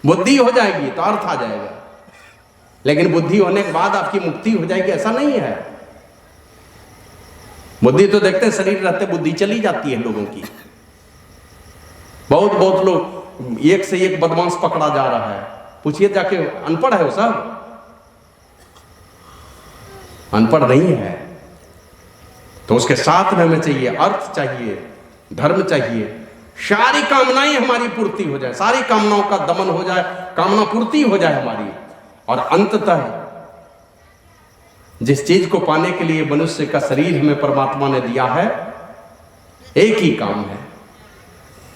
बुद्धि हो जाएगी तो अर्थ आ जाएगा, लेकिन बुद्धि होने के बाद आपकी मुक्ति हो जाएगी ऐसा नहीं है। बुद्धि तो देखते हैं शरीर रहते बुद्धि चली जाती है लोगों की। बहुत बहुत लोग एक से एक बदमाश पकड़ा जा रहा है, पूछिए जाके अनपढ़ है वो सब? अनपढ़ नहीं है। तो उसके साथ में हमें चाहिए अर्थ, चाहिए धर्म, चाहिए सारी कामनाएं हमारी पूर्ति हो जाए, सारी कामनाओं का दमन हो जाए, कामना पूर्ति हो जाए हमारी। और अंततः जिस चीज को पाने के लिए मनुष्य का शरीर हमें परमात्मा ने दिया है, एक ही काम है।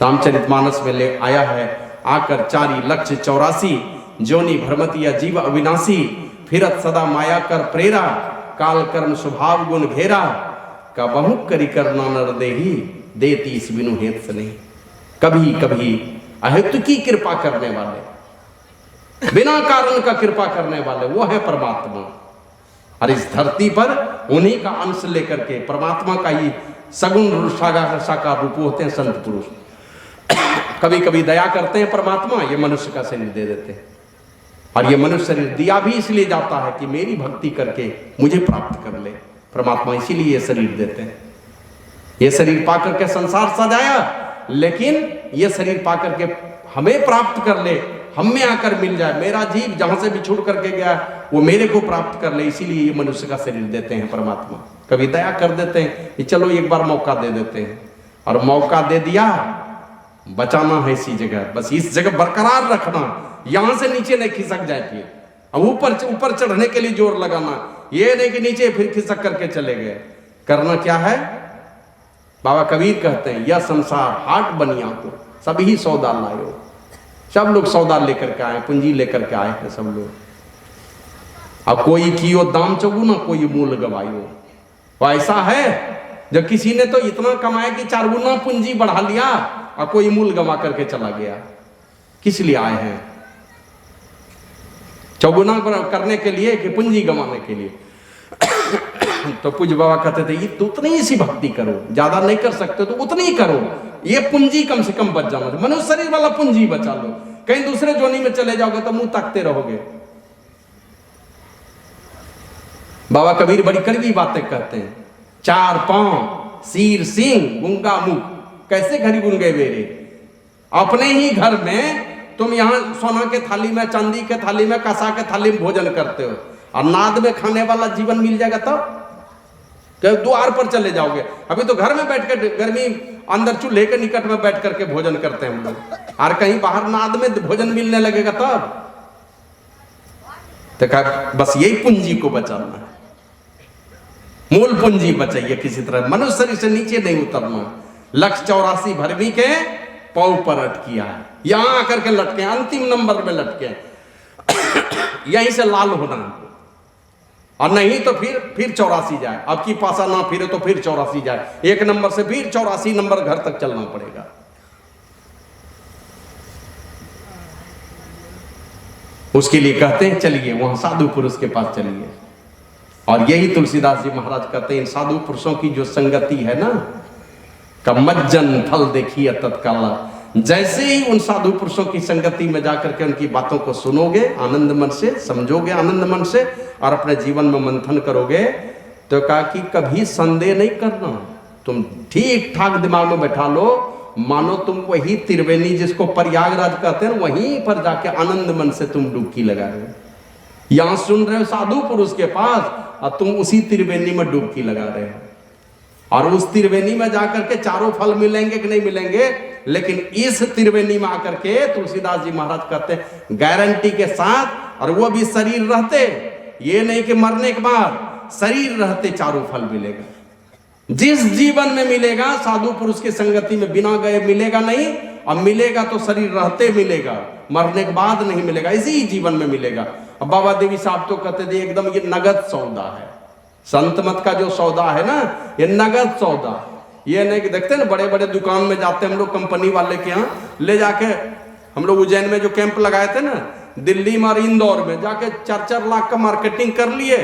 रामचरितमानस में ले आया है, आकर 4,84,84 जोनि भ्रमति या जीव अविनाशी, फिरत सदा माया कर प्रेरा, काल कर्म स्वभाव गुण घेरा, का बहु करी करना नर देही, देती इस बिनु हेत से नहीं। कभी कभी अहेतु की कृपा करने वाले, बिना कारण का कृपा करने वाले, वो है परमात्मा। और इस धरती पर उन्हीं का अंश लेकर के परमात्मा का ही सगुण साकार रूप होते हैं संत पुरुष। कभी कभी दया करते हैं परमात्मा, ये मनुष्य का शरीर दे देते हैं। और ये मनुष्य शरीर दिया भी इसलिए जाता है कि मेरी भक्ति करके मुझे प्राप्त कर ले। परमात्मा इसीलिए ये शरीर देते हैं। ये शरीर पाकर के संसार सजाया, लेकिन ये शरीर पाकर के हमें प्राप्त कर ले, हम में आकर मिल जाए, मेरा जीव जहां से बिछुड़ करके गया वो मेरे को प्राप्त कर ले, इसीलिए ये मनुष्य का शरीर देते हैं परमात्मा। कभी दया कर देते हैं कि चलो एक बार मौका दे देते हैं, और मौका दे दिया, बचाना है इसी जगह, बस इस जगह बरकरार रखना, यहां से नीचे नहीं खिसक जाए। फिर अब ऊपर चढ़ने के लिए जोर लगाना, ये नहीं कि नीचे फिर खिसक करके चले गए। करना क्या है? बाबा कबीर कहते हैं, यह संसार हाट बनिया को सभी सौदा लायो। सब लोग सौदा लेकर के आए, पूंजी लेकर के आए हैं सब लोग। अब कोई कियो दाम चौगुना, कोई मूल गवायो। वो ऐसा है जब किसी ने तो इतना कमाया कि 4 गुना पूंजी बढ़ा लिया, और कोई मूल गवा करके चला गया। किस लिए आए हैं? चौगुना करने के लिए कि पूंजी गंवाने के लिए? तो पूज्य बाबा कहते थे, तो उतनी ही सी भक्ति करो, ज्यादा नहीं कर सकते तो उतनी ही करो, ये पूंजी कम से कम बच जाना। मनुष्य शरीर वाला पूंजी बचा लो, कहीं दूसरे जोनी में चले जाओगे तो मुंह ताकते रहोगे। बाबा कबीर बड़ी कड़वी बातें कहते हैं। 4 पांव सिर सिंह गूंगा मुख, कैसे घड़ी गुन गए मेरे। अपने ही घर में तुम यहाँ सोना के थाली में, चांदी के थाली में, कसा के थाली में भोजन करते हो, और नाद में खाने वाला जीवन मिल जाएगा तब द्वार पर चले जाओगे। अभी तो घर में बैठ कर, गर्मी अंदर चूल्हे के निकट में बैठ करके भोजन करते हैं हम लोग, और कहीं बाहर नाद में भोजन मिलने लगेगा तब। तो कहा बस यही पूंजी को बचाना है, मूल पूंजी बचाइए किसी तरह, मनुष्य शरीर से नीचे नहीं उतरना। 184 भरवी के पांव पर अटकिया है, यहां आकर के लटके, अंतिम नंबर में लटके, यहीं से लाल होना है। और नहीं तो फिर 84 जाए, अब की पासा ना फिरे तो फिर 84 जाए, 1 नंबर से फिर 84 नंबर घर तक चलना पड़ेगा। उसके लिए कहते हैं चलिए वहां साधु पुरुष के पास चलिए। और यही तुलसीदास जी महाराज कहते हैं, इन साधु पुरुषों की जो संगति है ना, का मज्जन फल देखिए तत्काल। जैसे ही उन साधु पुरुषों की संगति में जाकर के उनकी बातों को सुनोगे आनंद मन से, समझोगे आनंद मन से, और अपने जीवन में मंथन करोगे, तो कहा कि कभी संदेह नहीं करना, तुम ठीक ठाक दिमाग में बैठा लो, मानो तुम वही त्रिवेणी जिसको प्रयागराज कहते हैं वहीं पर जाके आनंद मन से तुम डुबकी लगा रहे हो। यहां सुन रहे हो साधु पुरुष के पास, और तुम उसी त्रिवेणी में डुबकी लगा रहे हो। और उस त्रिवेणी में जाकर के चारों फल मिलेंगे कि नहीं मिलेंगे, लेकिन इस त्रिवेणी में आकर के तुलसीदास जी महाराज कहते हैं गारंटी के साथ, और वो भी शरीर रहते, ये नहीं कि मरने के बाद, शरीर रहते चारों फल मिलेगा। जिस जीवन में मिलेगा साधु पुरुष की संगति में बिना गए मिलेगा नहीं, और मिलेगा तो शरीर रहते मिलेगा, मरने के बाद नहीं मिलेगा, इसी जीवन में मिलेगा। अब बाबा देवी साहब तो कहते थे एकदम ये नगद सौदा है, संत मत का जो सौदा है ना, ये नगद सौदा। ये नहीं कि देखते ना बड़े बड़े दुकान में जाते हम लोग कंपनी वाले के यहाँ ले जाके, हम लोग उज्जैन में जो कैंप लगाए थे ना, दिल्ली में और इंदौर में जाके 4-4 लाख का मार्केटिंग कर लिए,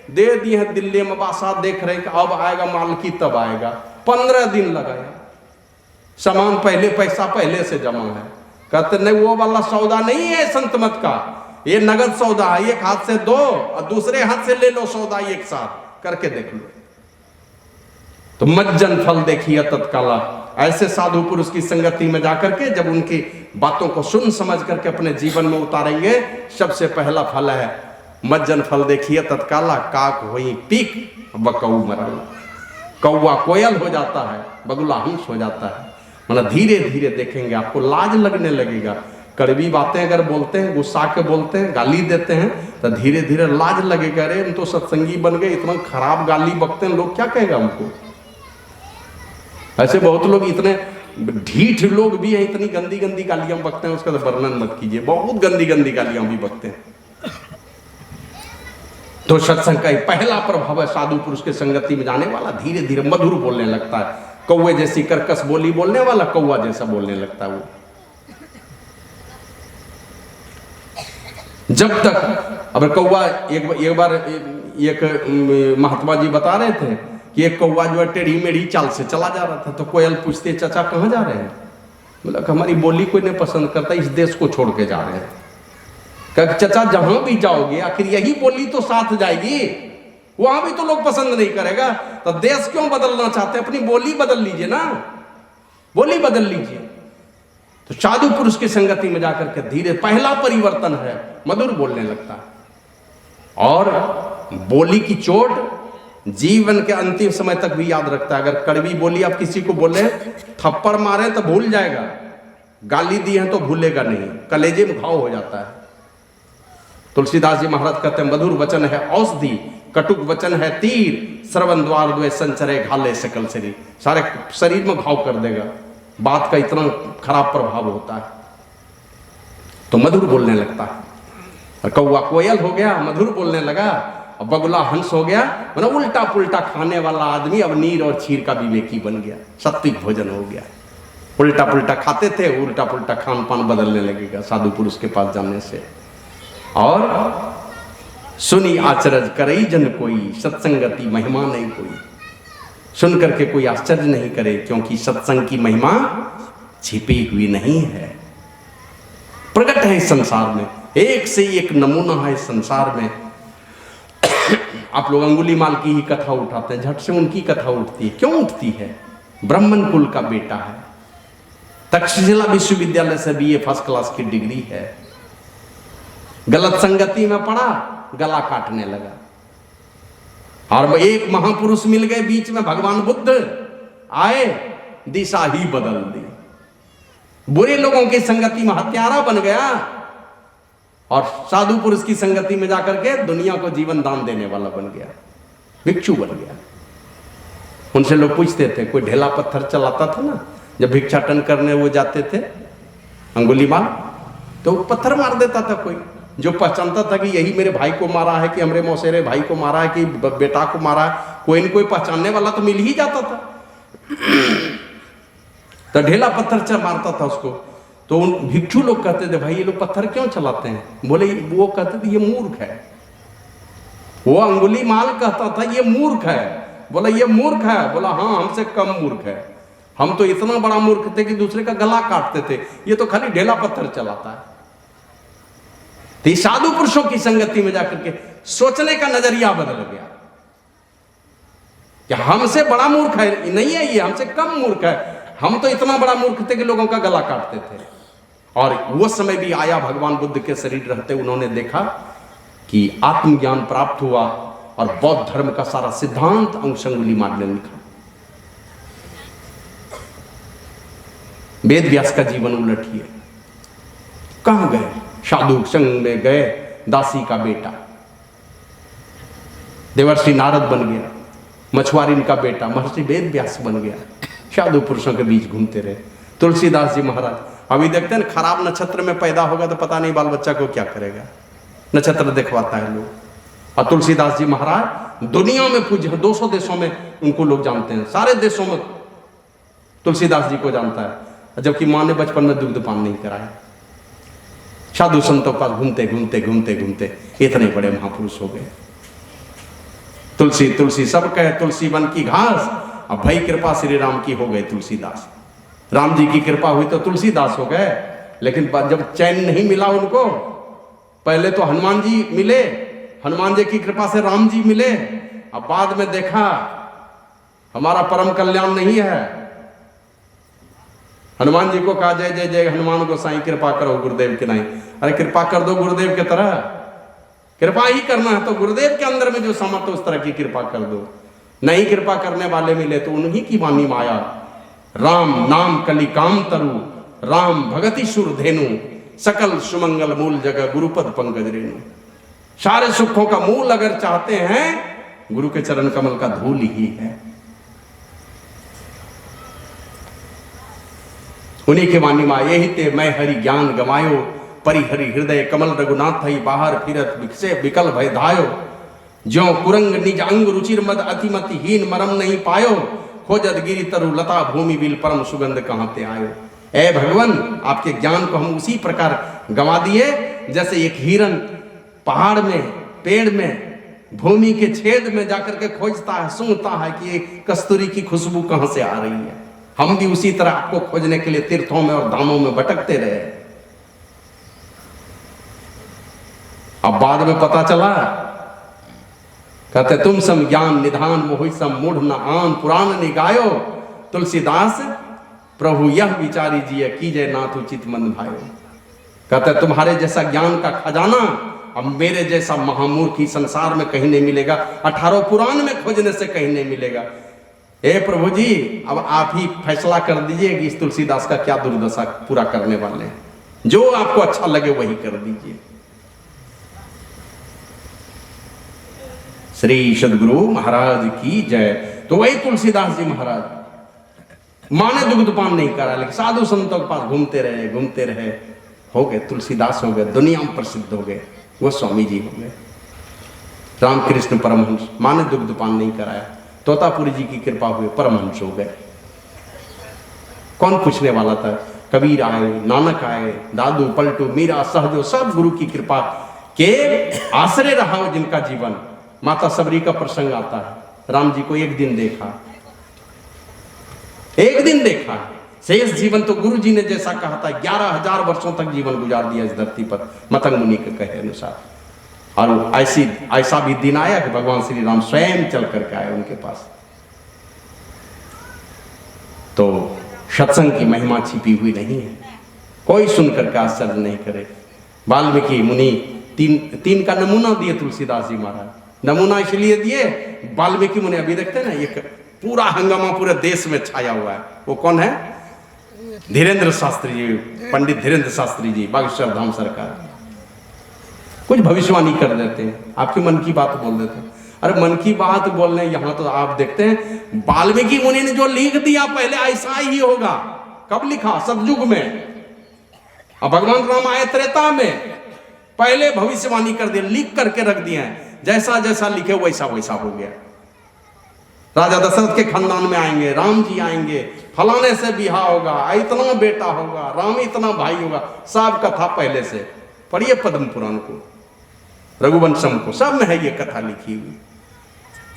दे दिए हैं दिल्ली में, बासा देख रहे कि अब आएगा माल की तब आएगा। 15 दिन लगाया, सामान पहले, पैसा पहले से जमा है, कहते नहीं वो वाला सौदा नहीं है संत मत का, ये नगद सौदा है, एक हाथ से दो और दूसरे हाथ से ले लो सौदा एक साथ करके देख लो। तो मज्जन फल देखिए तत्काला। ऐसे साधु पुरुष की संगति में जाकर के जब उनकी बातों को सुन समझ करके अपने जीवन में उतारेंगे, सबसे पहला फल है मज्जन फल देखिए तत्काला। काक होई पीक बकऊ मरल, कौवा कोयल हो जाता है, बगुला हंस हो जाता है। मतलब धीरे धीरे देखेंगे आपको लाज लगने लगेगा। कड़वी बातें अगर बोलते हैं, गुस्सा के बोलते हैं, गाली देते हैं, तो धीरे धीरे लाज लगेगा। अरे हम तो सत्संगी बन गए, इतना खराब गाली बकते हैं, लोग क्या कहेगा हमको। ऐसे बहुत लोग इतने ढीठ लोग भी हैं, इतनी गंदी गंदी गालियां बकते हैं, उसका तो वर्णन मत कीजिए। बहुत गंदी गंदी गालियां भी बकते हैं। तो सत्संग का पहला प्रभाव है साधु पुरुष के संगति में जाने वाला, धीरे धीरे मधुर बोलने लगता है। कौवे जैसी कर्कश बोली बोलने वाला कौवा जैसा बोलने लगता है वो। जब तक अब कौवा एक बार एक महात्मा जी बता रहे थे कि एक कौवा जो है टेढ़ी मेढ़ी चाल से चला जा रहा था। तो कोयल पूछते चाचा कहाँ जा रहे हैं? बोला हमारी बोली कोई नहीं पसंद करता, इस देश को छोड़ के जा रहे हैं। कहा चाचा जहां भी जाओगे आखिर यही बोली तो साथ जाएगी, वहां भी तो लोग पसंद नहीं करेगा, तो देश क्यों बदलना चाहते? अपनी बोली बदल लीजिए ना, बोली बदल लीजिए। तो साधु पुरुष की संगति में जाकर के धीरे पहला परिवर्तन है, मधुर बोलने लगता है। और बोली की चोट जीवन के अंतिम समय तक भी याद रखता है। अगर कड़वी बोली आप किसी को बोले, थप्पड़ मारे तो भूल जाएगा, गाली दी है तो भूलेगा नहीं, कलेजे में घाव हो जाता है। तुलसीदास जी महाराज कहते हैं मधुर वचन है औषधि, कटुक वचन है तीर, श्रवण द्वार द्वे संचरे घाले सकल शरीर। सारे शरीर में घाव कर देगा, बात का इतना खराब प्रभाव होता है। तो मधुर बोलने लगता है। और कौवा कोयल हो गया, मधुर बोलने लगा। और बगुला हंस हो गया, मतलब उल्टा पुल्टा खाने वाला आदमी अब नीर और क्षीर का विवेकी बन गया, सात्विक भोजन हो गया। उल्टा पुल्टा खाते थे, उल्टा पुल्टा खान पान बदलने लगेगा साधु पुरुष के पास जाने से। और सुनी आचरज करई जन कोई, सत्संगति महिमा नहीं कोई। सुन करके कोई आश्चर्य नहीं करे, क्योंकि सत्संग की महिमा छिपी हुई नहीं है, प्रकट है इस संसार में। एक से एक नमूना है इस संसार में। आप लोग अंगुलीमाल की ही कथा उठाते हैं, झट से उनकी कथा उठती है। क्यों उठती है? ब्राह्मण कुल का बेटा है, तक्षशिला विश्वविद्यालय से बीए फर्स्ट क्लास की डिग्री है। गलत संगति में पड़ा, गला काटने लगा। और एक महापुरुष मिल गए बीच में, भगवान बुद्ध आए, दिशा ही बदल दी। बुरे लोगों की संगति में हत्यारा बन गया और साधु पुरुष की संगति में जाकर के दुनिया को जीवन दान देने वाला बन गया, भिक्षु बन गया। उनसे लोग पूछते थे, कोई ढेला पत्थर चलाता था ना, जब भिक्षाटन करने वो जाते थे अंगुलीमाल, तो पत्थर मार देता था कोई। जो पहचानता था कि यही मेरे भाई को मारा है, कि हमरे मौसेरे भाई को मारा है, कि बेटा को मारा है, कोई न कोई पहचानने वाला तो मिल ही जाता था। तो ढेला पत्थर मारता था उसको। तो उन भिक्षु लोग कहते थे, भाई ये लोग पत्थर क्यों चलाते हैं? बोले वो कहते थे ये मूर्ख है। वो अंगुलीमाल कहता था ये मूर्ख है। बोला ये मूर्ख है? बोला हाँ हमसे कम मूर्ख है, हम तो इतना बड़ा मूर्ख थे कि दूसरे का गला काटते थे, ये तो खाली ढेला पत्थर चलाता है। तो साधु पुरुषों की संगति में जाकर के सोचने का नजरिया बदल गया कि हमसे बड़ा मूर्ख है नहीं है ये, हमसे कम मूर्ख है, हम तो इतना बड़ा मूर्ख थे कि लोगों का गला काटते थे। और वो समय भी आया, भगवान बुद्ध के शरीर रहते उन्होंने देखा कि आत्मज्ञान प्राप्त हुआ और बौद्ध धर्म का सारा सिद्धांत अंगुलीमाल ने लिखा। वेद व्यास का जीवन उलटिए, कहां गए? साधु संग में गए। दासी का बेटा देवर्षि नारद बन गया, मछुआरिन का बेटा महर्षि वेद व्यास बन गया, साधु पुरुषों के बीच घूमते रहे। तुलसीदास जी महाराज अभी देखते हैं, खराब नक्षत्र में पैदा होगा तो पता नहीं बाल बच्चा को क्या करेगा, नक्षत्र दिखवाता है लोग। और तुलसीदास जी महाराज दुनिया में पूज्य है, 200 देशों में उनको लोग जानते हैं, सारे देशों में तुलसीदास जी को जानता है, जबकि माँ ने बचपन में दूध पान नहीं कराया। साधु संतों का घूमते घूमते घूमते घूमते इतने बड़े महापुरुष हो गए। तुलसी तुलसी सब कहे, तुलसी वन की घास। अब भाई कृपा श्री राम की हो गए तुलसीदास, राम जी की कृपा हुई तो तुलसीदास हो गए। लेकिन जब चैन नहीं मिला उनको, पहले तो हनुमान जी मिले, हनुमान जी की कृपा से राम जी मिले, अब बाद में देखा हमारा परम कल्याण नहीं है। हनुमान जी को कहा जय जय जय हनुमान गोसाई कृपा करो गुरुदेव के नहीं। अरे कृपा कर दो गुरुदेव के तरह, कृपा ही करना है तो गुरुदेव के अंदर में जो समर्थ उस तरह की कृपा कर दो। नहीं कृपा करने वाले मिले तो उन्हीं की वाणी माया। राम नाम कलि काम तरु, राम भगति सुर धेनु, सकल सुमंगल मूल जगह गुरुपद पंकज रेणु। सारे सुखों का मूल अगर चाहते हैं गुरु के चरण कमल का धूल ही है। उन्हीं के वाणी मा यही ते मैं हरि ज्ञान गमायो, परिहरि हृदय कमल रघुनाथ ही बाहर फिरत विकसे विकल भय धायो। ज्यो कुरंग निज अंग रुचिर मद अतिमति हीन मरम नहीं पायो, खोजत गिरी तरु लता भूमि बिल परम सुगंध कहां ते आयो। ए भगवान, आपके ज्ञान को हम उसी प्रकार गंवा दिए जैसे एक हिरन पहाड़ में, पेड़ में, भूमि के छेद में जाकर के खोजता है, सूंघता है कि ये कस्तूरी की खुशबू कहां से आ रही है। हम भी उसी तरह आपको खोजने के लिए तीर्थों में और धामों में भटकते रहे। अब बाद में पता चला, कहते तुम सम ज्ञान निधान मोहि सम मूढ़ न आन, पुराण निगायो तुलसीदास प्रभु यह विचारी जिय कीजय नाथ उचित मन भायो। कहते तुम्हारे जैसा ज्ञान का खजाना अब मेरे जैसा महामूर्ख संसार में कहीं नहीं मिलेगा, 18 पुराण में खोजने से कहीं नहीं मिलेगा। ए प्रभु जी, अब आप ही फैसला कर दीजिए कि इस तुलसीदास का क्या दुर्दशा पूरा करने वाले हैं। जो आपको अच्छा लगे वही कर दीजिए। श्री सदगुरु महाराज की जय। तो वही तुलसीदास जी महाराज माने दुग्धपान नहीं करा, लेकिन साधु संतों के पास घूमते रहे, हो गए तुलसीदास, हो गए दुनिया में प्रसिद्ध हो गए, वो स्वामी जी हो गए। रामकृष्ण परमहंस माने दुग्धपान नहीं कराया, तोतापुरी जी की कृपा हुई परमहंस हो गए। कौन पूछने वाला था? कबीर आए, नानक आए, दादू पलटू मीरा सहजो, सब गुरु की कृपा के आश्रय रहा हो जिनका जीवन। माता सबरी का प्रसंग आता है, राम जी को एक दिन देखा, शेष जीवन तो गुरु जी ने जैसा कहा था 11,000 वर्षों तक जीवन गुजार दिया इस धरती पर, मतंग मुनि के कहे अनुसार। और ऐसा भी दिन आया कि भगवान श्री राम स्वयं चल करके आए उनके पास। तो सत्संग की महिमा छिपी हुई नहीं है, कोई सुनकर के आश्चर्य नहीं करे। वाल्मीकि मुनि तीन का नमूना दिए तुलसीदास जी महाराज। नमूना इसलिए दिए, वाल्मीकि मुनि अभी देखते हैं ना, ये पूरा हंगामा पूरे देश में छाया हुआ है। वो कौन है? धीरेन्द्र शास्त्री जी, पंडित धीरेन्द्र शास्त्री जी, बागेश्वर धाम सरकार। कुछ भविष्यवाणी कर देते हैं, आपके मन की बात बोल देते हैं। अरे मन की बात बोलने यहाँ तो आप देखते हैं वाल्मीकि मुनि ने जो लिख दिया पहले ऐसा ही होगा। कब लिखा? सतयुग में। अब भगवान राम आए त्रेता में, पहले भविष्यवाणी कर दिया, लिख करके रख दिए हैं। जैसा जैसा लिखे वैसा वैसा हो गया। राजा दशरथ के खानदान में आएंगे, राम जी आएंगे, फलाने से बिहार होगा, इतना बेटा होगा, राम इतना भाई होगा, सब कथा पहले से पढ़िए। पद्म पुराण को, रघुवंशम को, सब में है ये कथा लिखी हुई,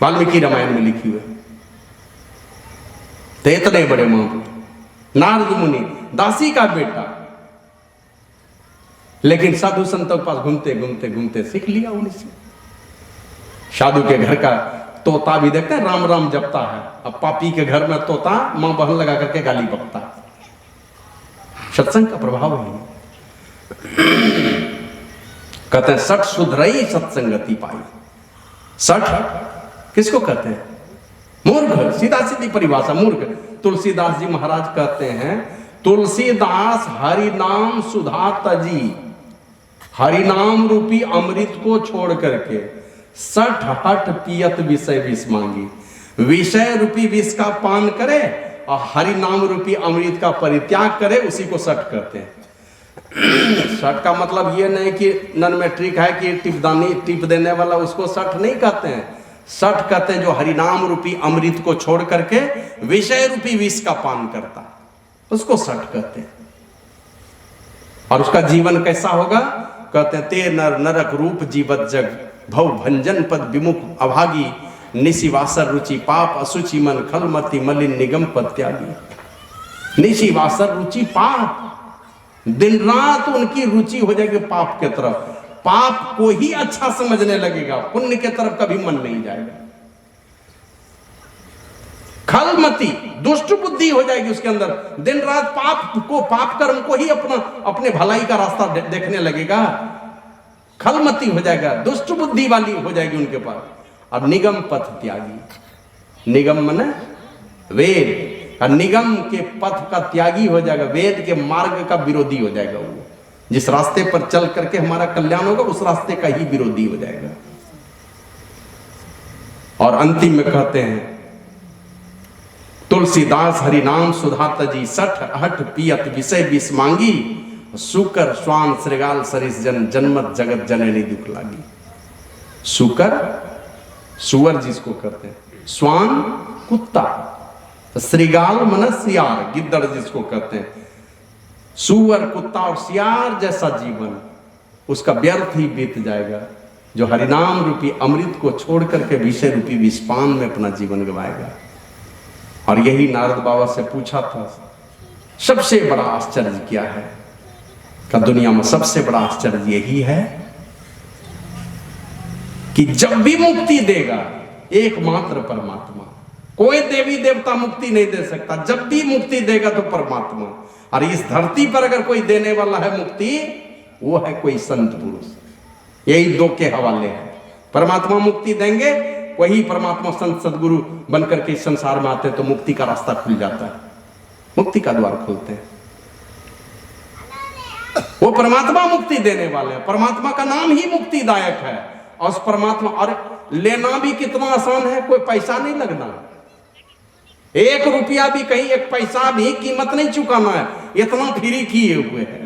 वाल्मीकि रामायण में लिखी हुई। तो इतने बड़े महापुरुष नारद मुनि, दासी का बेटा, लेकिन साधु संतों के पास घूमते घूमते घूमते सीख लिया उन्हीं से। साधु के घर का तोता भी देखते हैं राम राम जपता है। अब पापी के घर में तोता मां बहन लगा करके गाली बकता है। सत्संग का प्रभाव है। कहते हैं सठ सुधरई सत्संगति पाई। सठ किसको कहते हैं? मूर्ख, सीधा सीधी परिभाषा मूर्ख। तुलसीदास जी महाराज कहते हैं, तुलसीदास हरि नाम सुधा तजी, हरि नाम रूपी अमृत को छोड़ करके 60 हठ पियत विषय विष मांगी। विषय रूपी विष का पान करे और हरि नाम रूपी अमृत का परित्याग करे, उसी को सठ कहते हैं। सठ का मतलब ये नहीं कि नन में ट्रिक है कि टिपदानी टिप देने वाला, उसको सठ नहीं कहते हैं। सठ कहते हैं जो हरिनाम रूपी अमृत को छोड़ करके विषय रूपी विष का पान करता, उसको सठ कहते हैं। और उसका जीवन कैसा होगा? कहते हैं ते नर नरक रूप जीवत जग, भव भंजन पद विमुख अभागी, निशिवासर रुचि पाप असुचि मन, खलमति मलिन निगम पद त्यागी। निशिवासर रुचि पाप, दिन रात उनकी रुचि हो जाएगी पाप के तरफ, पाप को ही अच्छा समझने लगेगा, पुण्य के तरफ कभी मन नहीं जाएगा। खलमती दुष्ट बुद्धि हो जाएगी उसके अंदर, दिन रात पाप कर्म को ही अपने भलाई का रास्ता देखने लगेगा। खलमती हो जाएगा, दुष्ट बुद्धि वाली हो जाएगी उनके पास। और निगम पथ त्यागी, निगम माने वेद, और निगम के पथ का त्यागी हो जाएगा, वेद के मार्ग का विरोधी हो जाएगा। वो जिस रास्ते पर चल करके हमारा कल्याण होगा उस रास्ते का ही विरोधी हो जाएगा। और अंतिम में कहते हैं तुलसीदास हरि नाम सुधा तजी, सठ हठ पियत विषय विष मांगी, सुकर श्वान श्रृगाल सरिस जन, जन्मत जगत जननी दुख लागी। सुकर सुअर जिसको कहते हैं, श्वान कुत्ता, श्रृगाल मन सियार गिद्दड़ जिसको कहते हैं। सुअर कुत्ता और सियार जैसा जीवन उसका व्यर्थ ही बीत जाएगा जो हरिनाम रूपी अमृत को छोड़ करके विषय रूपी विषपान में अपना जीवन गवाएगा। और यही नारद बाबा से पूछा था सबसे बड़ा आश्चर्य क्या है, का दुनिया में सबसे बड़ा आश्चर्य यही है कि जब भी मुक्ति देगा एकमात्र परमात्मा, कोई देवी देवता मुक्ति नहीं दे सकता। जब भी मुक्ति देगा तो परमात्मा। और इस धरती पर अगर कोई देने वाला है मुक्ति, वो है कोई संत पुरुष। यही दो के हवाले है, परमात्मा मुक्ति देंगे, वही परमात्मा संत सदगुरु बनकर के इस संसार में आते तो मुक्ति का रास्ता खुल जाता है, मुक्ति का द्वार खोलते हैं। वो परमात्मा मुक्ति देने वाले हैं, परमात्मा का नाम ही मुक्तिदायक है। और उस परमात्मा, और लेना भी कितना आसान है, कोई पैसा नहीं लगना, 1 रुपया भी कहीं 1 पैसा भी कीमत नहीं चुकाना है, इतना फ्री किए हुए हैं।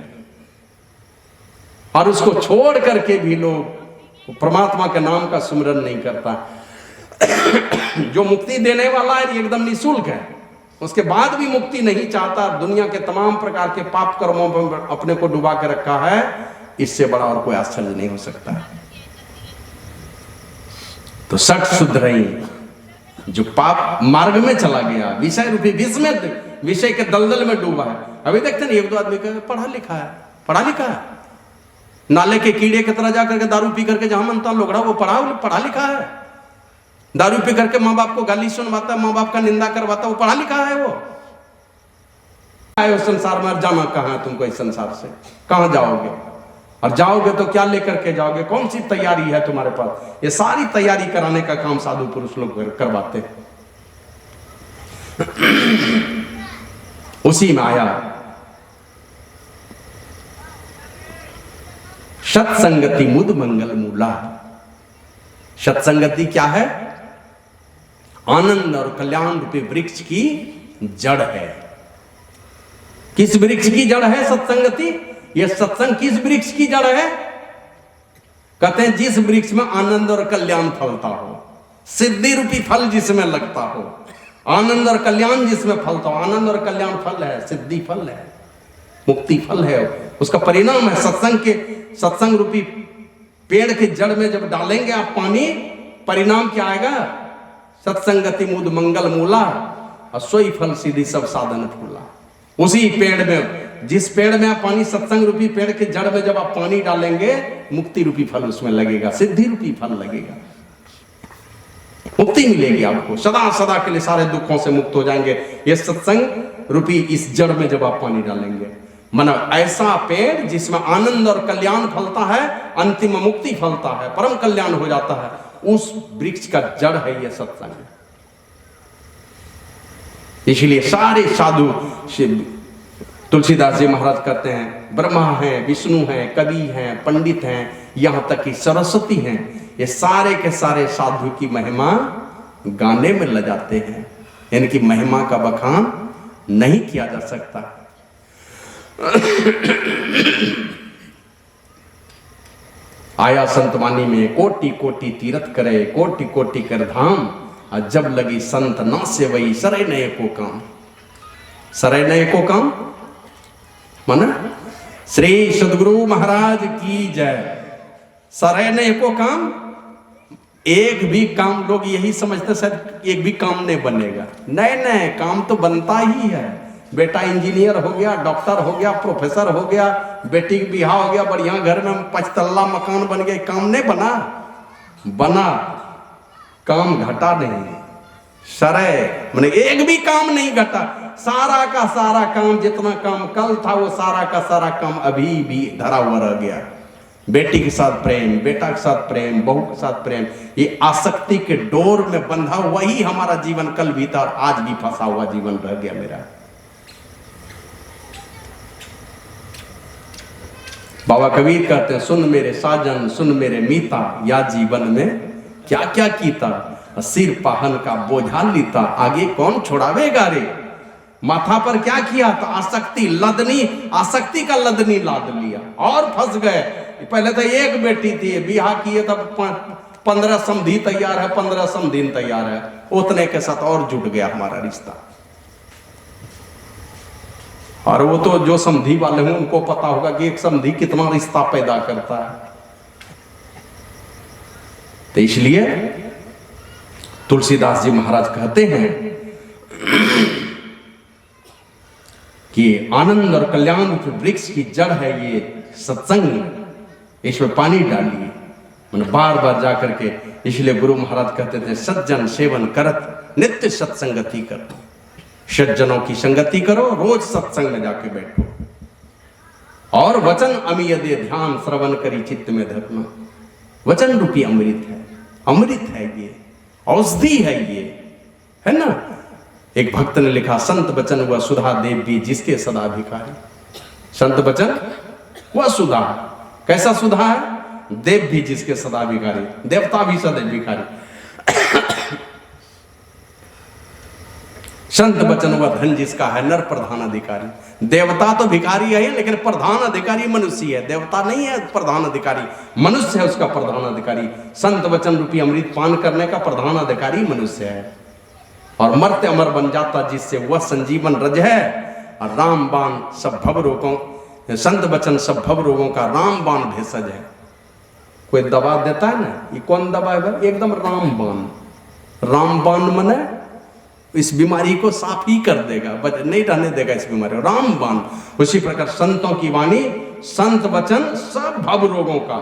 और उसको छोड़ करके भी लोग परमात्मा के नाम का सुमिरन नहीं करता। जो मुक्ति देने वाला है एकदम निःशुल्क है, उसके बाद भी मुक्ति नहीं चाहता, दुनिया के तमाम प्रकार के पाप कर्मों पर अपने को डुबा के रखा है, इससे बड़ा और कोई आश्चर्य नहीं हो सकता है। तो सठ शुद्ध रही, जो पाप मार्ग में चला गया, विषय रूपी विष में, विषय के दलदल में डूबा है। अभी देखते हैं 1-2 आदमी का पढ़ा लिखा है, पढ़ा लिखा है, नाले के कीड़े की तरह जाकर के दारू पी करके जहां मनता लोगड़ा, वो पढ़ा लिखा है। दारू पी करके माँ बाप को गाली सुनवाता, माँ बाप का निंदा करवाता, वो पढ़ा लिखा है। वो आए उस संसार में, जाना कहाँ है तुमको, इस संसार से कहाँ जाओगे, और जाओगे तो क्या लेकर के जाओगे, कौन सी तैयारी है तुम्हारे पास। ये सारी तैयारी कराने का काम साधु पुरुष लोग करवाते हैं। उसी में आया सत्संगति मुद मंगल मूला। सत्संगति क्या है? आनंद और कल्याण रूपी वृक्ष की जड़ है। किस वृक्ष की जड़ है सत्संगति? यह सत्संग किस वृक्ष की जड़ है? कहते हैं जिस वृक्ष में आनंद और कल्याण फलता हो, सिद्धि रूपी फल जिसमें लगता हो, आनंद और कल्याण जिसमें फलता हो। आनंद और कल्याण फल है, सिद्धि फल है, मुक्ति फल है, उसका परिणाम है। सत्संग रूपी पेड़ के जड़ में जब डालेंगे आप पानी, परिणाम क्या आएगा? सत्संगति मुद मंगल मूला, और सोई फल सीधी सब साधन फूला। उसी पेड़ में, जिस पेड़ में आप पानी, सत्संग रूपी पेड़ के जड़ में जब आप पानी डालेंगे, मुक्ति रूपी फल उसमें लगेगा, सिद्धि रूपी फल लगेगा, मुक्ति मिलेगी आपको। सदा सदा के लिए सारे दुखों से मुक्त हो जाएंगे, ये सत्संग रूपी इस जड़ में जब आप पानी डालेंगे। माना ऐसा पेड़ जिसमें आनंद और कल्याण फलता है, अंतिम मुक्ति फलता है, परम कल्याण हो जाता है, उस वृक्ष का जड़ है यह सत्संग। इसलिए सारे साधु, तुलसीदास जी महाराज कहते हैं, ब्रह्मा हैं, विष्णु हैं, कवि हैं, पंडित हैं, यहां तक कि सरस्वती हैं, ये सारे के सारे साधु की महिमा गाने में ल जाते हैं। इनकी महिमा का बखान नहीं किया जा सकता। आया संतवानी में कोटि कोटि तीरथ करे, कोटि कोटि कर धाम, और जब लगी संत ना से वही सरे नए को काम। सरे नए को काम माना श्री सदगुरु महाराज की जय। सरे नए को काम, एक भी काम, लोग यही समझते शायद एक भी काम नहीं बनेगा। नए नए काम तो बनता ही है, बेटा इंजीनियर हो गया, डॉक्टर हो गया, प्रोफेसर हो गया, बेटी का बिहार हो गया, बढ़िया घर में 5 तल्ला मकान बन गया, काम नहीं बना? बना, काम घटा नहीं, सरे मैंने एक भी काम नहीं घटा। सारा का सारा काम, जितना काम कल था वो सारा का सारा काम अभी भी धरा हुआ रह गया। बेटी के साथ प्रेम, बेटा के साथ प्रेम, बहू के साथ प्रेम, ये आसक्ति के डोर में बंधा हुआ ही हमारा जीवन कल भी था और आज भी फंसा हुआ जीवन रह गया मेरा। बाबा कबीर कहते हैं, सुन मेरे साजन सुन मेरे मीता, या जीवन में क्या क्या कीता, सिर पाहन का बोझा लीता, आगे कौन छुड़ावेगा रे। माथा पर क्या किया? तो आसक्ति लदनी, आसक्ति का लदनी लाद लिया और फंस गए। पहले तो एक बेटी थी, बिहार किए तब 15 समधी तैयार है, 15 समधीन तैयार है, उतने के साथ और जुट गया हमारा रिश्ता। और वो तो जो समधी वाले हैं उनको पता होगा कि एक समधी कितना रिश्ता पैदा करता है। तो इसलिए तुलसीदास जी महाराज कहते हैं कि आनंद और कल्याण के वृक्ष की जड़ है ये सत्संग, इसमें पानी डालिए, मैंने बार बार जाकर के। इसलिए गुरु महाराज कहते थे, सज्जन सेवन करत नित्य सत्संगति कर। सज्जनों की संगति करो, रोज सत्संग में जाके बैठो, और वचन अमीय दे ध्यान, श्रवण करी चित्त में धरना। वचन रूपी अमृत है, अमृत है ये, औषधि है ये, है ना। एक भक्त ने लिखा, संत वचन व सुधा देव भी जिसके सदा भिखारी। संत वचन व सुधा, कैसा सुधा है? देव भी जिसके सदा भिखारी, देवता भी सदैव भिखारी। संत वचन व धन जिसका है, नर प्रधान अधिकारी। देवता तो भिखारी है, लेकिन प्रधान अधिकारी मनुष्य है, देवता नहीं है प्रधान अधिकारी, मनुष्य है उसका प्रधान अधिकारी। संत वचन रूपी अमृत पान करने का प्रधान अधिकारी मनुष्य है, और मरते अमर बन जाता जिससे वह संजीवन रज है। और रामबाण सब भव रोगों, संत वचन सब भव रोगों का रामबाण भेषज है। कोई दवा देता है ना, ये कौन दवा है भाई? एकदम रामबाण। रामबाण मने इस बीमारी को साफ ही कर देगा, नहीं रहने देगा इस बीमारी को, रामबाण। उसी प्रकार संतों की वाणी, संत वचन सब भव रोगों का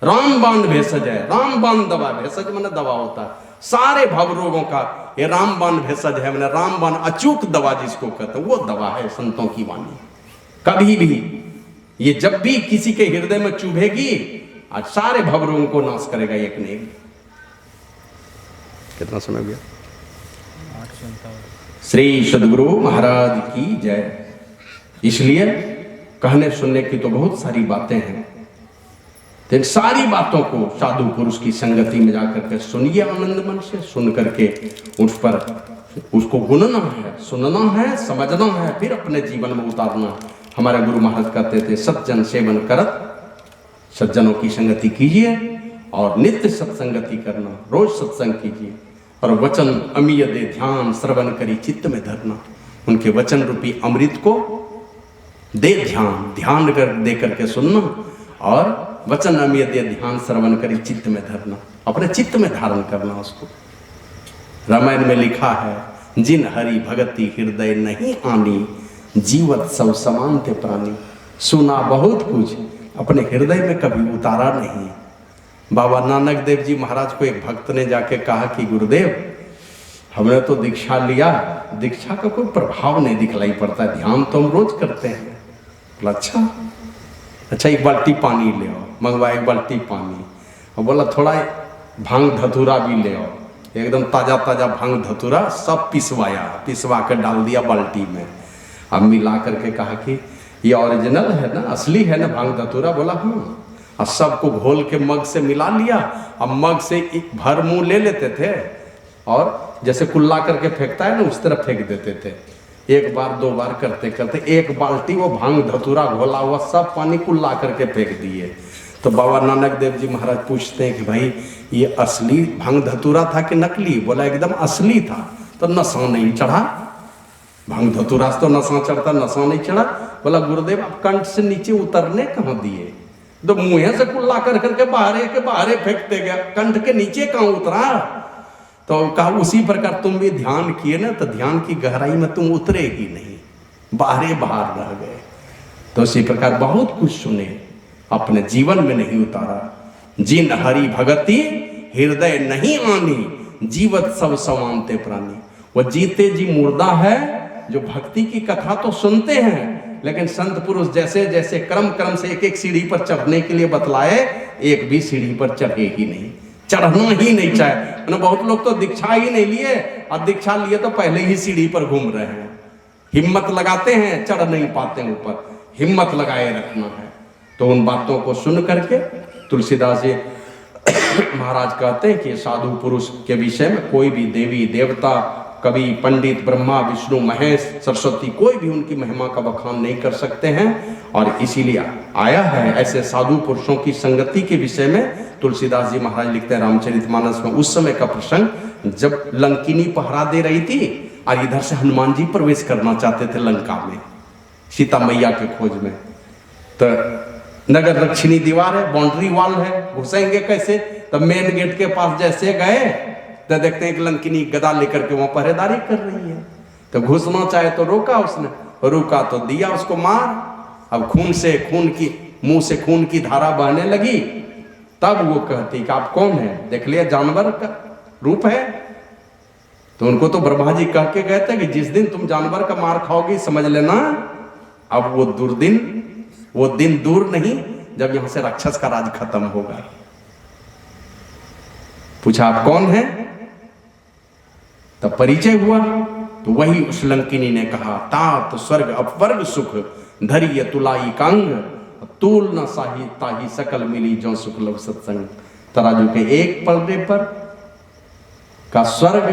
रामबाण भेषज है। रामबाण दवा, भेषज माने दवा होता है, सारे भव रोगों का ये रामबाण भेषज है, मैंने रामबाण अचूक दवा जिसको कहते हैं, वो दवा है संतों की वाणी। कभी भी ये जब भी किसी के हृदय में चुभेगी, आज सारे भव रोगों को नाश करेगा एक ने एक। कितना समय गया? श्री सद्गुरु महाराज की जय। इसलिए कहने सुनने की तो बहुत सारी बातें हैं, तो इन सारी बातों को साधु पुरुष की संगति में जाकर के सुनिए, आनंद मन से सुन करके उस पर उसको गुनना है, सुनना है, समझना है, फिर अपने जीवन में उतारना। हमारे गुरु महाराज कहते थे, सज्जन सेवन करत, सज्जनों की संगति कीजिए और नित्य सत्संगति करना, रोज सत्संग कीजिए, और वचन अमीय दे ध्यान, श्रवण करी चित्त में धरना। उनके वचन रूपी अमृत को दे ध्यान, ध्यान कर दे करके सुनना, और वचन अमीय दे ध्यान, श्रवण करी चित्त में धरना, अपने चित्त में धारण करना उसको। रामायण में लिखा है, जिन हरि भगति हृदय नहीं आनी, जीवत सब समान थे प्राणी। सुना बहुत कुछ, अपने हृदय में कभी उतारा नहीं। बाबा नानक देव जी महाराज को एक भक्त ने जाके कहा कि गुरुदेव, हमने तो दीक्षा लिया, दीक्षा का कोई प्रभाव नहीं दिखलाई पड़ता, ध्यान तो हम रोज करते हैं। बोला अच्छा एक बाल्टी पानी ले आओ। मंगवा एक बाल्टी पानी, और बोला थोड़ा भांग धतूरा भी ले आओ। एकदम ताजा ताजा भांग धतूरा सब पिसवाया, पिसवा कर डाल दिया बाल्टी में। अब मिला करके कहा कि ये ओरिजिनल है ना, असली है ना भांग धतूरा? बोला हाँ। और सबको घोल के मग से मिला लिया। अब मग से एक भर मुंह ले लेते थे, और जैसे कुल्ला करके फेंकता है ना, उस तरह फेंक देते थे। एक बार दो बार करते करते एक बाल्टी वो भांग धतूरा घोला हुआ सब पानी कुल्ला करके फेंक दिए। तो बाबा नानक देव जी महाराज पूछते हैं कि भाई ये असली भांग धतूरा था कि नकली? बोला एकदम असली था। तो नशा नहीं चढ़ा, भांग धतूरा से तो नशा चढ़ता, नशा नहीं चढ़ा। बोला गुरुदेव आप कंठ से नीचे उतरने कहाँ दिए? तो मुँह से कुल्ला कर करके बाहरे के बाहरे फेंकते गया, कंठ के नीचे कहाँ उतरा? तो कहा उसी प्रकार तुम भी ध्यान किए ना, तो ध्यान की गहराई में तुम उतरे ही नहीं, बाहर रह गए। तो उसी प्रकार बहुत कुछ सुने, अपने जीवन में नहीं उतारा। जिन हरि भगति हृदय नहीं आनी, जीवत सब समानते प्राणी। वो जीते जी मुर्दा है जो भक्ति की कथा तो सुनते हैं, लेकिन संत पुरुष जैसे जैसे क्रम से एक एक सीढ़ी पर चढ़ने के लिए बतलाए, एक भी सीढ़ी पर चढ़े ही नहीं, चढ़ना ही नहीं चाहे। बहुत लोग तो दीक्षा ही नहीं लिए, और दीक्षा लिए तो पहले ही सीढ़ी पर घूम रहे हैं, हिम्मत लगाते हैं, चढ़ नहीं पाते ऊपर। हिम्मत लगाए रखना है। तो उन बातों को सुन करके तुलसीदास जी महाराज कहते हैं कि साधु पुरुष के विषय में कोई भी देवी देवता, कवि, पंडित, ब्रह्मा, विष्णु, महेश, सरस्वती, कोई भी उनकी महिमा का बखान नहीं कर सकते हैं। और इसीलिए आया है ऐसे साधु पुरुषों की संगति के विषय में तुलसीदास जी महाराज लिखते हैं रामचरितमानस में, उस समय का प्रसंग जब लंकिनी पहरा दे रही थी और इधर से हनुमान जी प्रवेश करना चाहते थे लंका में, सीता मैया के खोज में। तो नगर रक्षिणी दीवार है, बाउंड्री वॉल है, घुसेंगे कैसे? तब मेन गेट के पास जैसे गए तो देखते हैं कि लंकिनी गदा लेकर के वहां पहरेदारी कर रही है। तो घुसना चाहे तो रोका उसने, रुका तो दिया उसको मार। अब खून की मुंह से खून की धारा बहने लगी। तब वो कहती कि आप कौन है? देख लिया जानवर का रूप है। तो उनको तो ब्रह्मा जी कह के गए थे कि जिस दिन तुम जानवर का मार खाओगी समझ लेना अब वो दिन दूर नहीं जब यहां से राक्षस का राज खत्म होगा। पूछा आप कौन है? तब परिचय हुआ। तो वही उस लंकिनी ने कहा, तात स्वर्ग अपवर्ग सुख धैर्य तुलाई कांग, तूल न साही ताही सकल मिली जो सुख लव सत्संग। तराजू के एक पलड़े पर का स्वर्ग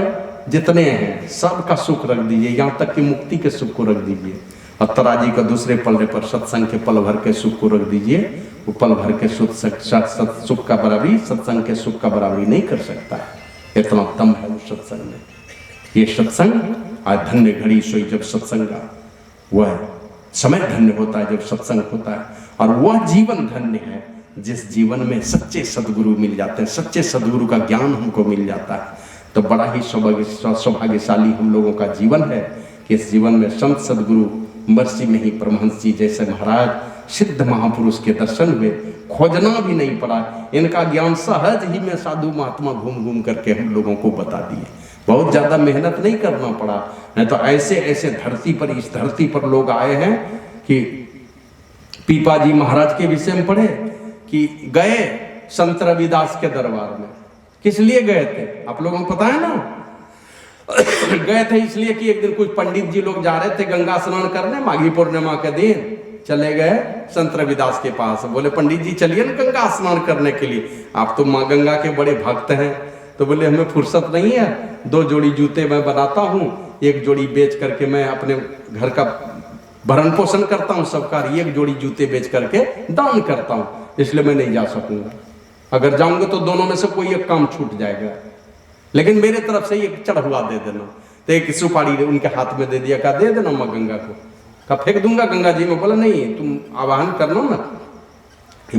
जितने हैं सबका सुख रख दीजिए, यहां तक कि मुक्ति के सुख को रख दीजिए। और तराजी का दूसरे पलड़े पर सत्संग के पल भर के सुख को रख दीजिए। वो पल भर के सुख का बराबरी सत्संग के सुख का बराबरी नहीं कर सकता है। इतना दम है उस सत्संग में। ये सत्संग आज धन्य घड़ी सोई जब सत्संग वह समय धन्य होता है जब सत्संग होता है। और वह जीवन धन्य है जिस जीवन में सच्चे सदगुरु मिल जाते हैं, सच्चे सदगुरु का ज्ञान हमको मिल जाता है। तो बड़ा ही सौभाग्यशाली हम लोगों का जीवन है कि इस जीवन में संत सदगुरु मर्सी में ही परमहंस जी जैसे महाराज सिद्ध महापुरुष के दर्शन हुए, खोजना भी नहीं पड़ा। इनका ज्ञान सहज ही में साधु महात्मा घूम घूम करके हम लोगों को बता दिए। बहुत ज्यादा मेहनत नहीं करना पड़ा। नहीं तो ऐसे ऐसे इस धरती पर लोग आए हैं कि पीपा जी महाराज के विषय में पढ़े कि गए संत रविदास के दरबार में। किस लिए गए थे आप लोगों को पता है ना? गए थे इसलिए कि एक दिन कुछ पंडित जी लोग जा रहे थे गंगा स्नान करने, माघी पूर्णिमा के दिन चले गए संत रविदास के पास। बोले पंडित जी चलिए ना गंगा स्नान करने के लिए, आप तो माँ गंगा के बड़े भक्त हैं। तो बोले हमें फुर्सत नहीं है, 2 जोड़ी जूते मैं बनाता हूँ, 1 जोड़ी बेच करके मैं अपने घर का भरण पोषण करता हूँ सबका, 1 जोड़ी जूते बेच करके दान करता हूँ, इसलिए मैं नहीं जा सकूंगा। अगर जाऊंगा तो दोनों में से कोई एक काम छूट जाएगा, लेकिन मेरे तरफ से एक चढ़वा दे देना। तो एक सुपारी उनके हाथ में दे दिया, कहा दे देना माँ गंगा को, कहा फेंक दूंगा गंगा जी में। बोला नहीं तुम आवाहन करना ना,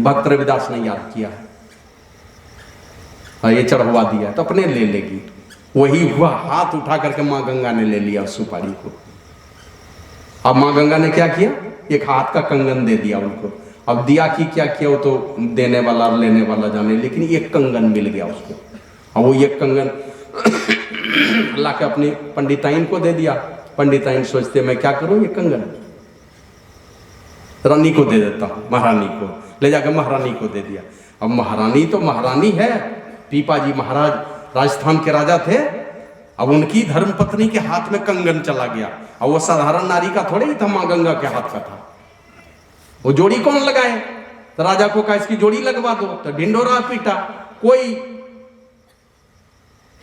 भक्त रविदास ने याद किया है, ये चढ़वा दिया तो अपने ले लेगी। वही हुआ, हाथ उठा करके माँ गंगा ने ले लिया सुपारी को। अब माँ गंगा ने क्या किया, एक हाथ का कंगन दे दिया उनको। अब दिया कि क्या किया वो तो देने वाला लेने वाला जाने, लेकिन एक कंगन मिल गया उसको। और वो एक कंगन ला के अपनी पंडिताइन को दे दिया। पंडिताइन सोचते मैं क्या करूं, ये कंगन रानी को दे देता हूं, महारानी को ले जाकर महारानी को दे दिया। अब महारानी तो महारानी है, पीपा जी महाराज राजस्थान के राजा थे। अब उनकी धर्मपत्नी के हाथ में कंगन चला गया, और वो साधारण नारी का थोड़े ही था, मां गंगा के हाथ का था। वो जोड़ी कौन लगाए? तो राजा को कहा इसकी जोड़ी लगवा दो, तो ढिंडोरा पीटा। कोई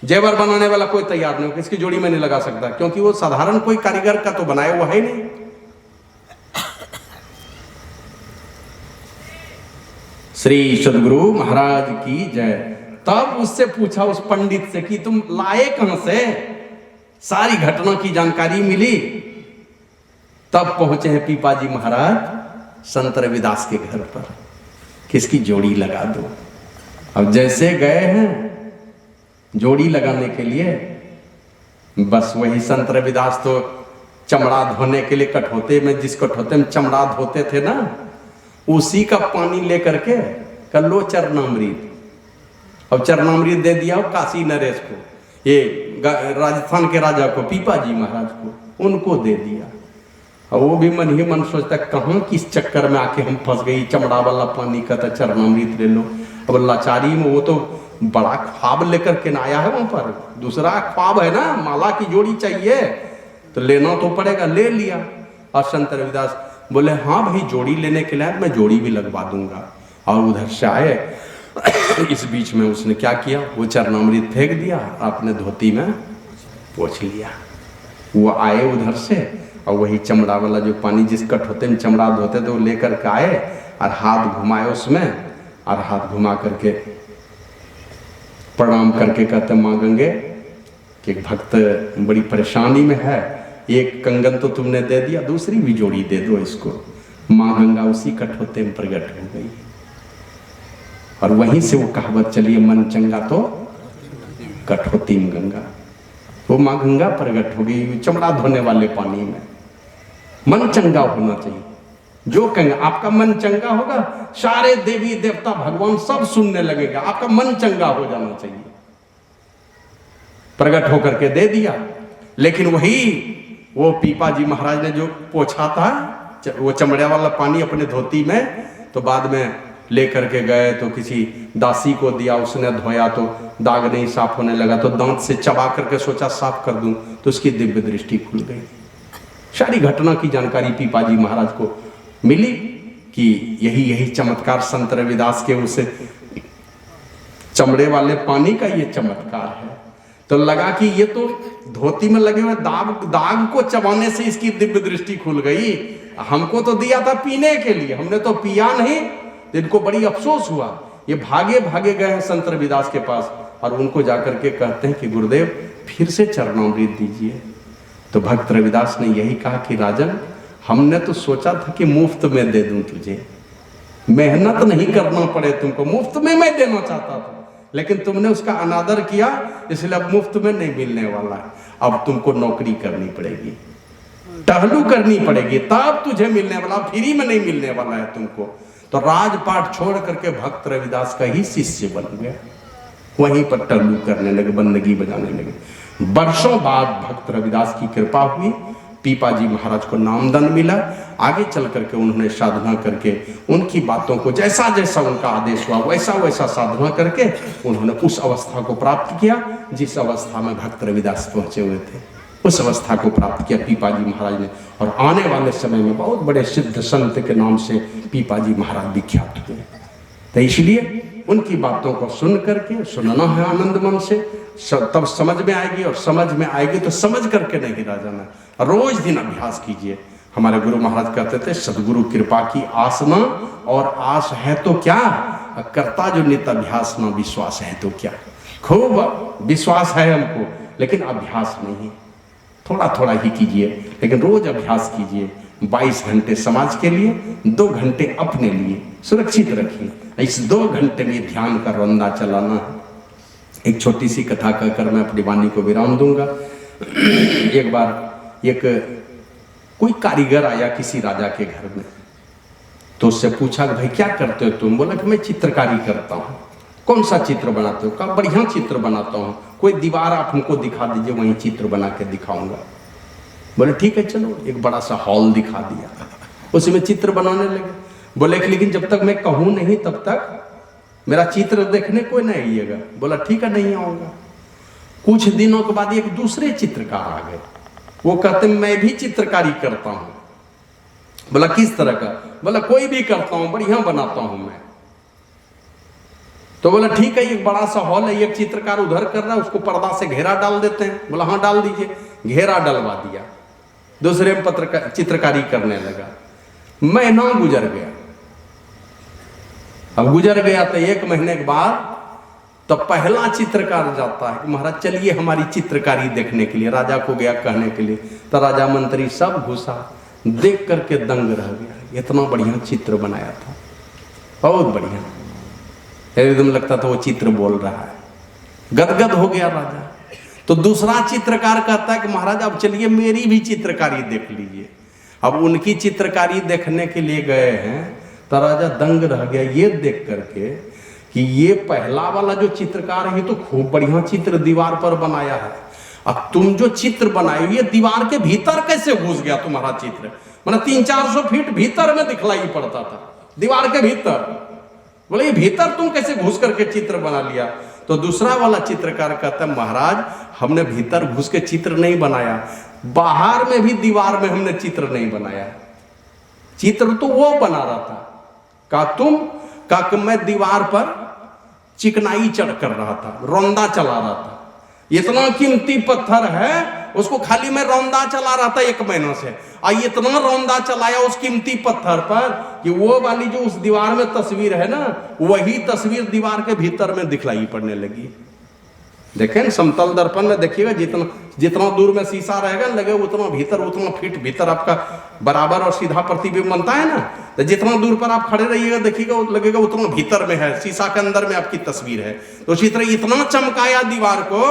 जेवर बनाने वाला कोई तैयार नहीं हो, इसकी जोड़ी में नहीं लगा सकता, क्योंकि वो साधारण कोई कारीगर का तो बनाया हुआ है नहीं। श्री सदगुरु महाराज की जय। तब उससे पूछा उस पंडित से कि तुम लाए कहां से, सारी घटना की जानकारी मिली। तब पहुंचे हैं पीपा जी महाराज संत रविदास के घर पर, किसकी जोड़ी लगा दो। अब जैसे गए हैं जोड़ी लगाने के लिए। बस वही संत रविदास तो चमड़ा धोने के लिए कठोते में, जिस कठोते में चमड़ा धोते थे ना, उसी का पानी लेकर के कर लो चरणामृत। अब चरणामृत दे दिया काशी नरेश को, ये राजस्थान के राजा को, पीपा जी महाराज को, उनको दे दिया। और वो भी मन ही मन सोचता कहाँ किस चक्कर में आके हम फंस गई, चमड़ा वाला पानी का तो चरणामृत ले लो। अब लाचारी में वो तो बड़ा ख्वाब लेकर के ना आया है वहां पर, दूसरा ख्वाब है ना, माला की जोड़ी चाहिए तो लेना तो पड़ेगा, ले लिया। और संत रविदास बोले हाँ भाई जोड़ी लेने के लिए मैं जोड़ी भी लगवा दूंगा। और उधर से आए, इस बीच में उसने क्या किया, वो चरणामृत फेंक दिया, अपने धोती में पोंछ लिया। वो आए उधर से और वही चमड़ा वाला जो पानी जिस कठोते में चमड़ा धोते थे वो लेकर के आए और हाथ घुमाए उसमें, और हाथ घुमा करके प्रणाम करके कहते माँ गंगे कि एक भक्त बड़ी परेशानी में है, एक कंगन तो तुमने दे दिया, दूसरी भी जोड़ी दे दो इसको। माँ गंगा उसी कठोते में प्रकट हो गई और वहीं से वो कहावत चली, मन चंगा तो कठोती में गंगा। वो माँ गंगा प्रकट हो गई चमड़ा धोने वाले पानी में। मन चंगा होना चाहिए, जो कहेंगे आपका मन चंगा होगा, सारे देवी देवता भगवान सब सुनने लगेगा, आपका मन चंगा हो जाना चाहिए। प्रकट होकर के दे दिया। लेकिन वही वो पीपा जी महाराज ने जो पोछा था वो चमड़े वाला पानी अपने धोती में, तो बाद में लेकर के गए तो किसी दासी को दिया, उसने धोया तो दाग नहीं साफ होने लगा, तो दांत से चबा करके सोचा साफ कर दूं, तो उसकी दिव्य दृष्टि खुल गई। सारी घटना की जानकारी पीपा जी महाराज को मिली कि यही चमत्कार संत रविदास के उस चमड़े वाले पानी का ये चमत्कार है। तो लगा कि ये तो धोती में लगे हुए दाग को चबाने से इसकी दिव्य दृष्टि खुल गई, हमको तो दिया था पीने के लिए, हमने तो पिया नहीं। इनको बड़ी अफसोस हुआ, ये भागे भागे गए हैं संत रविदास के पास और उनको जाकर के कहते हैं कि गुरुदेव फिर से चरणामृत दीजिए। तो भक्त रविदास ने यही कहा कि राजन हमने तो सोचा था कि मुफ्त में दे दूं तुझे, मेहनत नहीं करना पड़े तुमको, मुफ्त में मैं देना चाहता था, लेकिन तुमने उसका अनादर किया, इसलिए अब मुफ्त में नहीं मिलने वाला है, अब तुमको नौकरी करनी पड़ेगी, टहलू करनी पड़ेगी, तब तुझे मिलने वाला, फ्री में नहीं मिलने वाला है तुमको। तो राजपाट छोड़ करके भक्त रविदास का ही शिष्य बन गया, वहीं पर टहलू करने लगे, बंदगी बजाने लगे। वर्षों बाद भक्त रविदास की कृपा हुई, पीपा जी महाराज को नामदंड मिला। आगे चल करके उन्होंने साधना करके उनकी बातों को जैसा जैसा उनका आदेश हुआ वैसा वैसा साधना करके उन्होंने उस अवस्था को प्राप्त किया जिस अवस्था में भक्त रविदास पहुंचे हुए थे, उस अवस्था को प्राप्त किया पीपा जी महाराज ने। और आने वाले समय में बहुत बड़े सिद्ध संत के नाम से पीपा जी महाराज विख्यात हुए। तो इसलिए उनकी बातों को सुन करके सुनना है आनंद मन से, तब समझ में आएगी, और समझ में आएगी तो समझ करके नहीं रह जाना, रोज दिन अभ्यास कीजिए। हमारे गुरु महाराज कहते थे सदगुरु कृपा की आसना, और आस है तो क्या, करता जो नित अभ्यास ना, विश्वास है तो क्या। खूब विश्वास है हमको लेकिन अभ्यास नहीं, थोड़ा थोड़ा ही कीजिए लेकिन रोज अभ्यास कीजिए। 22 घंटे समाज के लिए, 2 घंटे अपने लिए सुरक्षित रखिए। इस 2 घंटे में ध्यान का रंदा चलाना है। एक छोटी सी कथा कहकर मैं अपनी वाणी को विराम दूंगा। एक बार एक कोई कारीगर आया किसी राजा के घर में, तो उससे पूछा कि भाई क्या करते हो तुम? बोला कि मैं चित्रकारी करता हूँ। कौन सा चित्र बनाते हो? कहा बढ़िया चित्र बनाता हूँ, कोई दीवार आप हमको दिखा दीजिए, वहीं चित्र बना के दिखाऊंगा। बोले ठीक है चलो। एक बड़ा सा हॉल दिखा दिया, उसमें चित्र बनाने लगे। बोले कि लेकिन जब तक मैं कहूँ नहीं तब तक मेरा चित्र देखने कोई नहीं आइएगा। बोला ठीक है नहीं आऊंगा। कुछ दिनों के बाद एक दूसरे चित्रकार आ गए, वो कहते मैं भी चित्रकारी करता हूँ। बोला किस तरह का? बोला कोई भी करता हूँ, बढ़िया बनाता हूँ मैं। तो बोला ठीक है, एक बड़ा सा हॉल है, एक चित्रकार उधर कर रहा है, उसको पर्दा से घेरा डाल देते हैं। बोला हाँ डाल दीजिए। घेरा डलवा दिया, दूसरे में चित्रकारी करने लगा। महीना गुजर गया। अब गुजर गया तो 1 महीने के बाद तो पहला चित्रकार जाता है कि महाराज चलिए हमारी चित्रकारी देखने के लिए। राजा को गया कहने के लिए, तो राजा मंत्री सब घुसा, देख करके दंग रह गया। इतना बढ़िया चित्र बनाया था, बहुत बढ़िया, एकदम लगता था वो चित्र बोल रहा है। गदगद हो गया राजा। तो दूसरा चित्रकार कहता है कि महाराज अब चलिए मेरी भी चित्रकारी देख लीजिए। अब उनकी चित्रकारी देखने के लिए गए हैं तो राजा दंग रह गया ये देख करके कि ये पहला वाला जो चित्रकार है तो खूब बढ़िया चित्र दीवार पर बनाया है, अब तुम जो चित्र बनाए ये दीवार के भीतर कैसे घुस गया तुम्हारा चित्र? मतलब 300-400 फीट भीतर में दिखलाई पड़ता था, दीवार के भीतर। बोले ये भीतर तुम कैसे घुस करके चित्र बना लिया? तो दूसरा वाला चित्रकार कहता है महाराज हमने भीतर घुस के चित्र नहीं बनाया, बाहर में भी दीवार में हमने चित्र नहीं बनाया, चित्र तो वो बना रहा था। कहा मैं दीवार पर चिकनाई चढ़ कर रहा था, रौंदा चला रहा था, इतना कीमती पत्थर है उसको खाली मैं रौंदा चला रहा था 1 महीना से, और इतना रौंदा चलाया उस कीमती पत्थर पर कि वो वाली जो उस दीवार में तस्वीर है ना वही तस्वीर दीवार के भीतर में दिखलाई पड़ने लगी। देखें समतल दर्पण में देखिएगा जितना दूर में शीशा रहेगा लगे उतना भीतर, उतना फीट भीतर आपका बराबर और सीधा प्रतिबिंब बनता है ना। तो जितना दूर पर आप खड़े रहिएगा देखिएगा लगेगा उतना भीतर में है, शीशा के अंदर में आपकी तस्वीर है। तो इसी तरह इतना चमकाया दीवार को,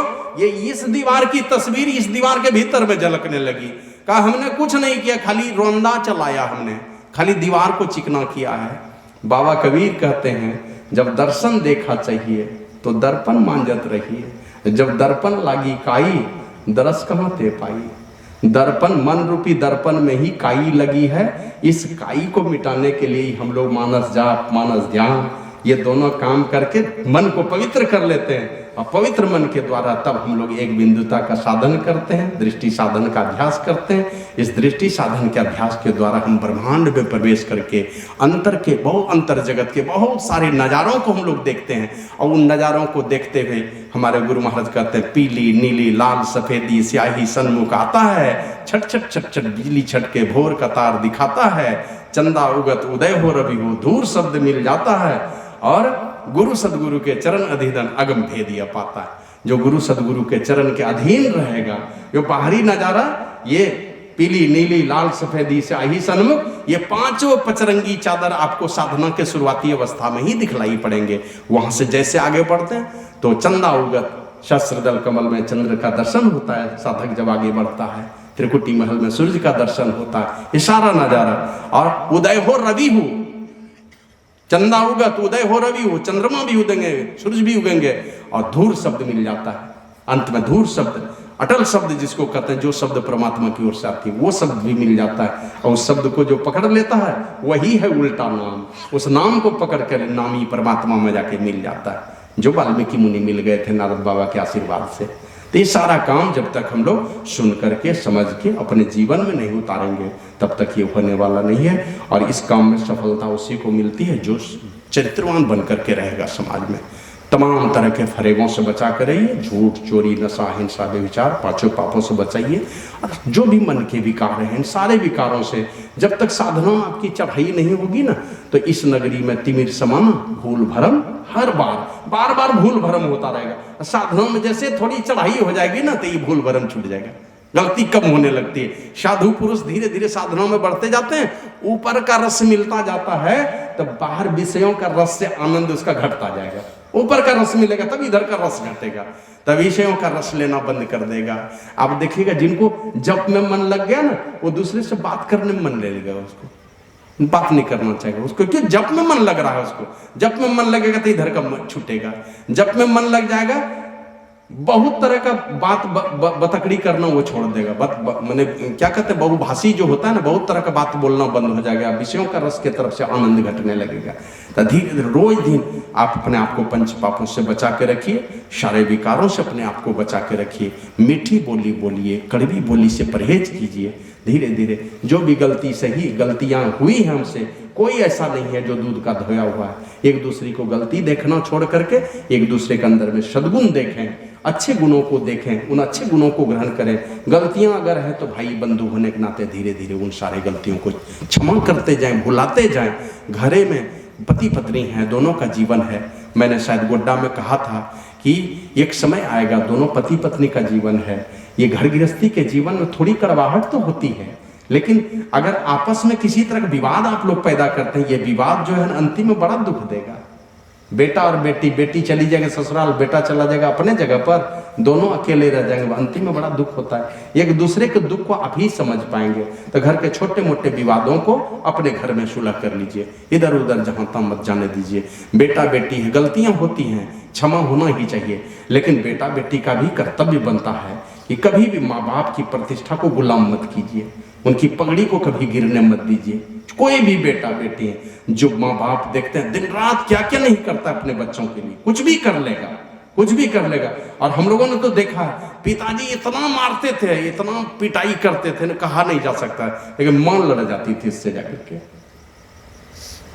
ये इस दीवार की तस्वीर इस दीवार के भीतर में झलकने लगी। कहा हमने कुछ नहीं किया, खाली रौंदा चलाया, हमने खाली दीवार को चिकना किया है। बाबा कबीर कहते हैं जब दर्शन देखा चाहिए तो दर्पण मांजत रहिए, जब दर्पण लागी काई दरस कहाँ ते पाई। दर्पण मन रूपी दर्पण में ही काई लगी है, इस काई को मिटाने के लिए हम लोग मानस जाप मानस ध्यान ये दोनों काम करके मन को पवित्र कर लेते हैं, और पवित्र मन के द्वारा तब हम लोग एक बिंदुता का साधन करते हैं, दृष्टि साधन का अभ्यास करते हैं। इस दृष्टि साधन के अभ्यास के द्वारा हम ब्रह्मांड में प्रवेश करके अंतर जगत के बहुत सारे नज़ारों को हम लोग देखते हैं, और उन नज़ारों को देखते हुए हमारे गुरु महाराज कहते हैं पीली नीली लाल सफेदी स्याही सन्मुख आता है, छट छट छट छट बिजली छटके भोर का तार दिखाता है, चंदा उगत उदय हो रवि हो धूर शब्द मिल जाता है, और गुरु सदगुरु के चरण अधीन अगम भेदिया पाता है। जो गुरु सदगुरु के चरण के अधीन रहेगा, जो बाहरी नजारा ये पीली नीली लाल सफेदी स्याही सन्मुख, ये 5 पचरंगी चादर आपको साधना के शुरुआती अवस्था में ही दिखलाई पड़ेंगे। वहां से जैसे आगे बढ़ते हैं तो चंदा उगत शस्त्रदल कमल में चंद्र का दर्शन होता है, साधक जब आगे बढ़ता है त्रिकुटी महल में सूर्य का दर्शन होता है, ये सारा नजारा। और उदय हो रवि हो, चंदा उगत उदय हो रवि हो, चंद्रमा भी उगेंगे सूर्य भी उगेंगे, और धूर शब्द मिल जाता है। अंत में धूर शब्द अटल शब्द जिसको कहते हैं, जो शब्द परमात्मा की ओर से आती है वो शब्द भी मिल जाता है, और उस शब्द को जो पकड़ लेता है वही है उल्टा नाम। उस नाम को पकड़ कर नामी परमात्मा में जाके मिल जाता है, जो वाल्मीकि मुनि मिल गए थे नारद बाबा के आशीर्वाद से। तो ये सारा काम जब तक हम लोग सुन करके समझ के अपने जीवन में नहीं उतारेंगे तब तक ये होने वाला नहीं है। और इस काम में सफलता उसी को मिलती है जो चरित्रवान बन करके रहेगा समाज में। तमाम तरह के फरेबों से बचा कर रहिए, झूठ चोरी नशा हिंसा व्यभिचार 5 पापों से बचाइए। और जो भी मन के विकार हैं इन सारे विकारों से जब तक साधना आपकी चढ़ाई नहीं होगी ना, तो इस नगरी में तिमिर समान भूल भरम हर बार बार भूल भरम होता रहेगा। साधना में जैसे थोड़ी चढ़ाई हो जाएगी ना तो ये भूल भरम छूट जाएगा, गलती कम होने लगती है। साधु पुरुष धीरे धीरे साधना में बढ़ते जाते हैं, ऊपर का रस मिलता जाता है तो बाहर विषयों का रस से आनंद उसका घटता जाएगा। ऊपर का रस मिलेगा तब इधर का रस घटेगा, तब विषयों का रस लेना बंद कर देगा। आप देखिएगा जिनको जप में मन लग गया ना वो दूसरे से बात करने में मन ले लेगा, उसको बात नहीं करना चाहिए उसको, क्योंकि जप में मन लग रहा है उसको। जप में मन लगेगा तो इधर का मन छूटेगा, जप में मन लग जाएगा बहुत तरह का बात बतकड़ी करना वो छोड़ देगा। मैंने क्या कहते हैं बहुभाषी जो होता है ना, बहुत तरह का बात बोलना बंद हो जाएगा, विषयों का रस के तरफ से आनंद घटने लगेगा। तो धीरे धीरे रोज दिन आप अपने आप को पंच पापों से बचा के रखिए, सारे विकारों से अपने आप को बचा के रखिए, मीठी बोली बोलिए, कड़वी बोली से परहेज कीजिए। धीरे धीरे जो भी गलतियां हुई हैं हमसे, कोई ऐसा नहीं है जो दूध का धोया हुआ है। एक दूसरे को गलती देखना छोड़ करके एक दूसरे के अंदर में सद्गुण देखें, अच्छे गुणों को देखें, उन अच्छे गुणों को ग्रहण करें। गलतियां अगर है तो भाई बंधु होने के नाते धीरे धीरे उन सारे गलतियों को क्षमा करते जाएं, भुलाते जाएं। घरे में पति पत्नी है, दोनों का जीवन है। मैंने शायद गोड्डा में कहा था कि एक समय आएगा दोनों पति पत्नी का जीवन है। ये घर गृहस्थी के जीवन में थोड़ी कड़वाहट तो होती है, लेकिन अगर आपस में किसी तरह का विवाद आप लोग पैदा करते हैं, ये विवाद जो है अंतिम में बड़ा दुख देगा। बेटा और बेटी, बेटी चली जाएगी ससुराल, बेटा चला जाएगा अपने जगह पर, दोनों अकेले रह जाएंगे। अंतिम में बड़ा दुख होता है। एक दूसरे के दुख को आप ही समझ पाएंगे। तो घर के छोटे मोटे विवादों को अपने घर में सुलह कर लीजिए, इधर उधर जहां तहां मत जाने दीजिए। बेटा बेटी है, गलतियां होती हैं, क्षमा होना ही चाहिए, लेकिन बेटा बेटी का भी कर्तव्य बनता है कि कभी भी माँ बाप की प्रतिष्ठा को गुलाम मत कीजिए, उनकी पगड़ी को कभी गिरने मत दीजिए। कोई भी बेटा बेटी है जो माँ बाप देखते हैं दिन रात क्या क्या नहीं करता अपने बच्चों के लिए, कुछ भी कर लेगा, कुछ भी कर लेगा। और हम लोगों ने तो देखा है, पिताजी इतना मारते थे, इतना पिटाई करते थे, कहा नहीं जा सकता, लेकिन मां लड़ जाती थी इससे जाकर के।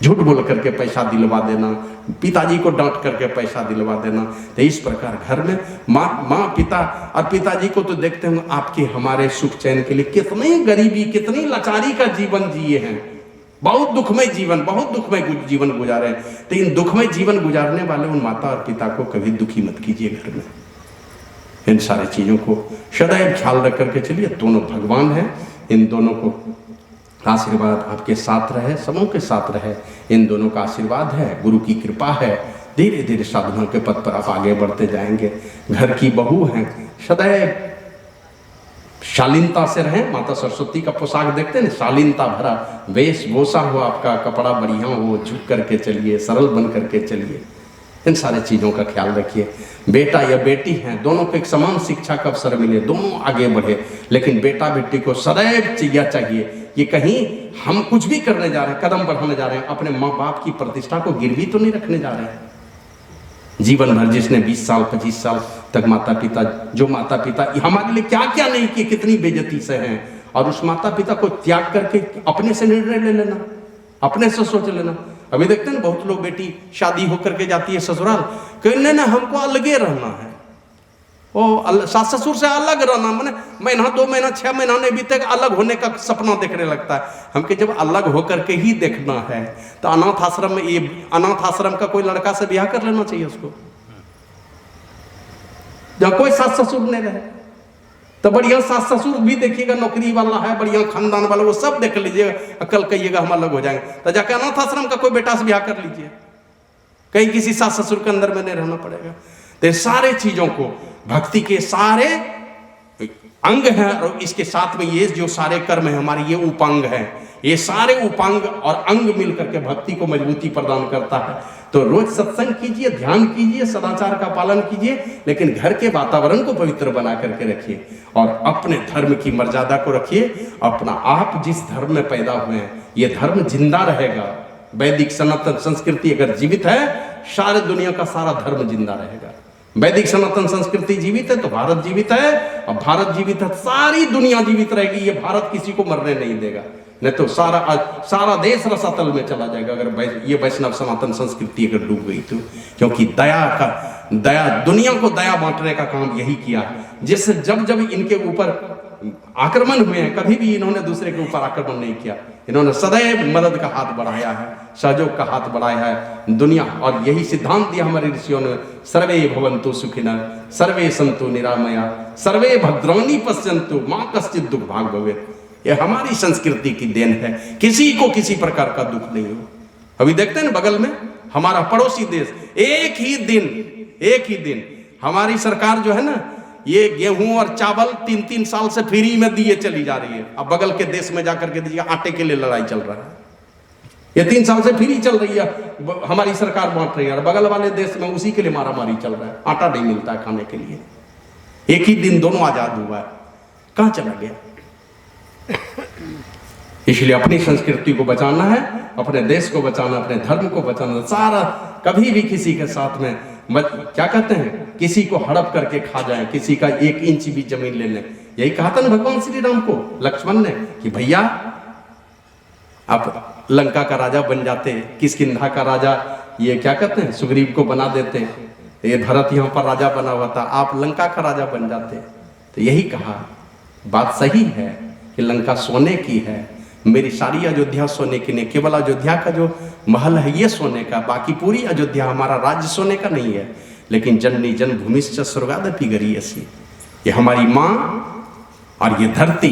झूठ बोल करके पैसा दिलवा देना, पिताजी को डांट करके पैसा दिलवा देना। तो इस प्रकार घर में माँ पिता और पिताजी को तो देखते हैं आपके हमारे सुख चैन के लिए कितनी गरीबी, कितनी लाचारी का जीवन जिए हैं, बहुत दुखमय जीवन, बहुत दुखमय जीवन गुजारे। तो इन दुखमय जीवन गुजारने वाले उन माता और पिता को कभी दुखी मत कीजिए घर में। इन सारी चीजों को सदैव ख्याल रख करके चलिए। दोनों भगवान हैं, इन दोनों को आशीर्वाद आपके साथ रहे, सबों के साथ रहे। इन दोनों का आशीर्वाद है, गुरु की कृपा है। धीरे धीरे साधना के पथ पर आप आगे बढ़ते जाएंगे। घर की बहू हैं, सदैव शालीनता से रहें। माता सरस्वती का पोशाक देखते हैं ना, शालीनता भरा वेशभूषा हो, आपका कपड़ा बढ़िया हो, झुक करके चलिए, सरल बन करके चलिए। इन सारे चीज़ों का ख्याल रखिए। बेटा या बेटी हैं, दोनों को एक समान शिक्षा का अवसर मिले, दोनों आगे बढ़े। लेकिन बेटा बेटी को सदैव चाहिए कि कहीं हम कुछ भी करने जा रहे हैं, कदम बढ़ाने जा रहे हैं, अपने माँ बाप की प्रतिष्ठा को गिरवी तो नहीं रखने जा रहे हैं। जीवन भर जिसने 20 साल 25 साल तक माता पिता हमारे लिए क्या क्या नहीं किए, कितनी बेइज्जती से हैं, और उस माता पिता को त्याग करके अपने से निर्णय ले लेना, अपने से सोच लेना। अभी देखते हैं बहुत लोग, बेटी शादी होकर के जाती है ससुराल, कहने ना हमको अलगे रहना है, वो सास ससुर से अलग रहना, मैंने महीना 2 महीना 6 महीना नहीं बीते अलग होने का सपना देखने लगता है। हमके जब अलग होकर के ही देखना है तो अनाथ आश्रम में, ये अनाथ आश्रम का कोई लड़का से ब्याह कर लेना चाहिए उसको, जहाँ कोई सास ससुर नहीं रहे। तो बढ़िया सास ससुर भी देखिएगा, नौकरी वाला है, बढ़िया खानदान वाला, वो सब देख लीजिएगा, कल कहिएगा हम अलग हो जाएंगे। तो जाके अनाथ आश्रम का कोई बेटा से ब्याह कर लीजिए, कहीं किसी सास ससुर के अंदर में नहीं रहना पड़ेगा। तो सारे चीजों को, भक्ति के सारे अंग हैं, और इसके साथ में ये जो सारे कर्म है हमारे, ये उपांग हैं। ये सारे उपांग और अंग मिलकर के भक्ति को मजबूती प्रदान करता है। तो रोज सत्संग कीजिए, ध्यान कीजिए, सदाचार का पालन कीजिए, लेकिन घर के वातावरण को पवित्र बना करके रखिए और अपने धर्म की मर्यादा को रखिए। अपना आप जिस धर्म में पैदा हुए हैं, ये धर्म जिंदा रहेगा। वैदिक सनातन संस्कृति अगर जीवित है, सारे दुनिया का सारा धर्म जिंदा रहेगा। वैदिक सनातन संस्कृति जीवित है तो भारत जीवित है, और भारत जीवित है सारी दुनिया जीवित रहेगी। ये भारत किसी को मरने नहीं देगा, नहीं तो सारा देश रसातल में चला जाएगा अगर ये वैष्णव सनातन संस्कृति अगर डूब गई तो। क्योंकि दया दुनिया को दया बांटने का काम यही किया है। जिससे जब इनके ऊपर आक्रमण हुए हैं, कभी भी इन्होंने दूसरे के ऊपर आक्रमण नहीं किया। इन्होंने सदैव मदद का हाथ बढ़ाया है, सहयोग का हाथ बढ़ाया है दुनिया। और यही सिद्धांत दिया हमारे ऋषियों ने, सर्वे भवन्तु सुखिनः, सर्वे सन्तु निरामया, सर्वे भद्राणि पश्यन्तु मा कश्चित् दुःख भाग् भवेत्। ये हमारी संस्कृति की देन है, किसी को किसी प्रकार का दुख नहीं हो। अभी देखते हैं बगल में हमारा पड़ोसी देश, एक ही दिन हमारी सरकार जो है ना, ये गेहूं और चावल 3-3 साल से फ्री में दिए चली जा रही है। अब बगल के देश में जाकर के दीजिए, आटे के लिए लड़ाई चल रहा है। ये 3 साल से फ्री चल रही है, हमारी सरकार बांट रही है, और बगल वाले देश में उसी के लिए मारामारी चल रहा है, आटा नहीं मिलता है खाने के लिए। एक ही दिन दोनों आजाद हुआ है, कहां चला गया? इसलिए अपनी संस्कृति को बचाना है, अपने देश को बचाना, अपने धर्म को बचाना। सारा कभी भी किसी के साथ में क्या कहते हैं, किसी को हड़प करके खा जाए, किसी का 1 इंच भी जमीन ले लें। यही कहा था ना भगवान श्री राम को लक्ष्मण ने कि भैया आप लंका का राजा बन जाते, किष्किंधा का राजा ये क्या कहते हैं सुग्रीव को बना देते, ये भरत यहाँ पर राजा बना हुआ था, आप लंका का राजा बन जाते। तो यही कहा, बात सही है कि लंका सोने की है, मेरी सारी अयोध्या सोने की नहीं, केवल अयोध्या का जो महल है ये सोने का, बाकी पूरी अयोध्या हमारा राज्य सोने का नहीं है। लेकिन जननी जन्मभूमिश्च स्वर्गादपि गरीयसी, ये हमारी माँ और ये धरती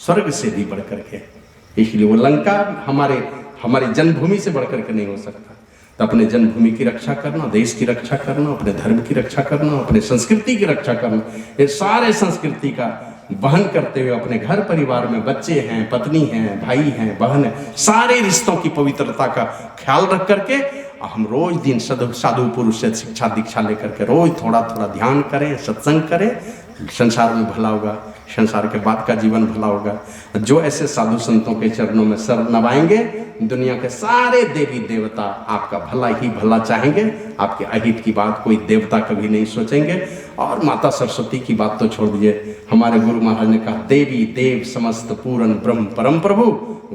स्वर्ग से भी बढ़कर के, इसलिए वो लंका हमारी जन्मभूमि से बढ़कर के नहीं हो सकता। तो अपने जन्मभूमि की रक्षा करना, देश की रक्षा करना, अपने धर्म की रक्षा करना, अपने संस्कृति की रक्षा करना, ये सारे संस्कृति का वहन करते हुए अपने घर परिवार में बच्चे हैं, पत्नी हैं, भाई हैं, बहन है, सारे रिश्तों की पवित्रता का ख्याल रख करके हम रोज दिन साधु पुरुष से शिक्षा दीक्षा लेकर के रोज थोड़ा थोड़ा ध्यान करें, सत्संग करें, संसार में भला होगा, संसार के बाद का जीवन भला होगा। जो ऐसे साधु संतों के चरणों में सर नवाएंगे, दुनिया के सारे देवी देवता आपका भला ही भला चाहेंगे, आपके अहित की बात कोई देवता कभी नहीं सोचेंगे। और माता सरस्वती की बात तो छोड़ दीजिए, हमारे गुरु महाराज ने कहा देवी देव समस्त पूरन ब्रह्म परम प्रभु,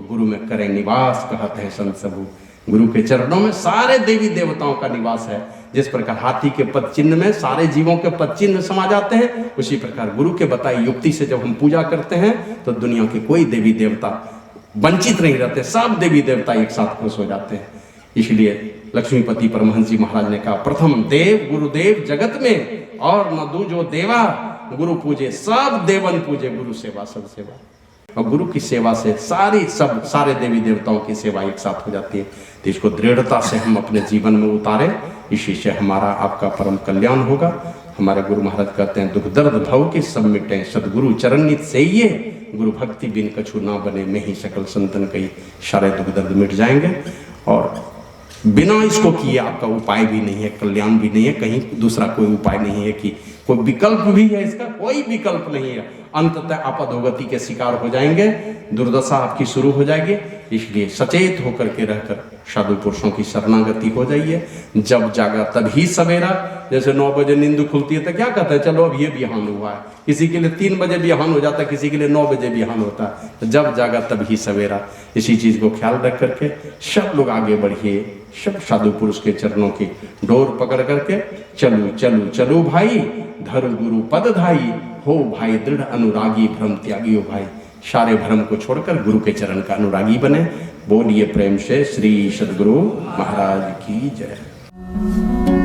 गुरु में करें निवास कहते हैं संत सबू। गुरु के चरणों में सारे देवी देवताओं का निवास है। जिस प्रकार हाथी के पद चिन्ह में सारे जीवों के पद चिन्ह समा जाते हैं, उसी प्रकार गुरु के बताई युक्ति से जब हम पूजा करते हैं तो दुनिया के कोई देवी देवता वंचित नहीं रहते, सब देवी देवता एक साथ खुश हो जाते हैं। इसलिए लक्ष्मीपति परमहंस जी महाराज ने कहा प्रथम देव गुरुदेव जगत में और न दूजो देवा, गुरु पूजे सब देवन पूजे, गुरु सेवा सब सेवा। और गुरु की सेवा से सारे देवी देवताओं की सेवा एक साथ हो जाती है। तो इसको दृढ़ता से हम अपने जीवन में उतारें, इसी से हमारा आपका परम कल्याण होगा। हमारे गुरु महाराज कहते हैं दुख दर्द भव के सब मिटें, सदगुरु चरण नित सेइये, गुरु भक्ति बिन कछु ना बने, में ही सकल संतन कही, सारे दुख दर्द मिट जाएंगे। और बिना इसको किए आपका उपाय भी नहीं है, कल्याण भी नहीं है, कहीं दूसरा कोई उपाय नहीं है कि कोई विकल्प भी है, इसका कोई विकल्प नहीं है। अंततः आप अधोगति के शिकार हो जाएंगे, दुर्दशा आपकी शुरू हो जाएगी। इसलिए सचेत होकर के रहकर साधु पुरुषों की शरणागति हो जाइए। जब जागा तभी सवेरा। जैसे 9 बजे नींद खुलती है तो क्या कहते हैं चलो अब ये बिहान हुआ है, किसी के लिए 3 बजे बिहान हो जाता है, किसी के लिए 9 बजे बिहान होता है। तो जब जागा तभी सवेरा, इसी चीज को ख्याल रख करके सब लोग आगे बढ़िए, सब साधु पुरुष के चरणों की डोर पकड़ करके चलू चलू चलू भाई, धर गुरु पद धाई, हो भाई दृढ़ अनुरागी, भ्रम त्यागी हो भाई। सारे भ्रम को छोड़कर गुरु के चरण का अनुरागी बने। बोलिए प्रेम से श्री सद्गुरु महाराज की जय।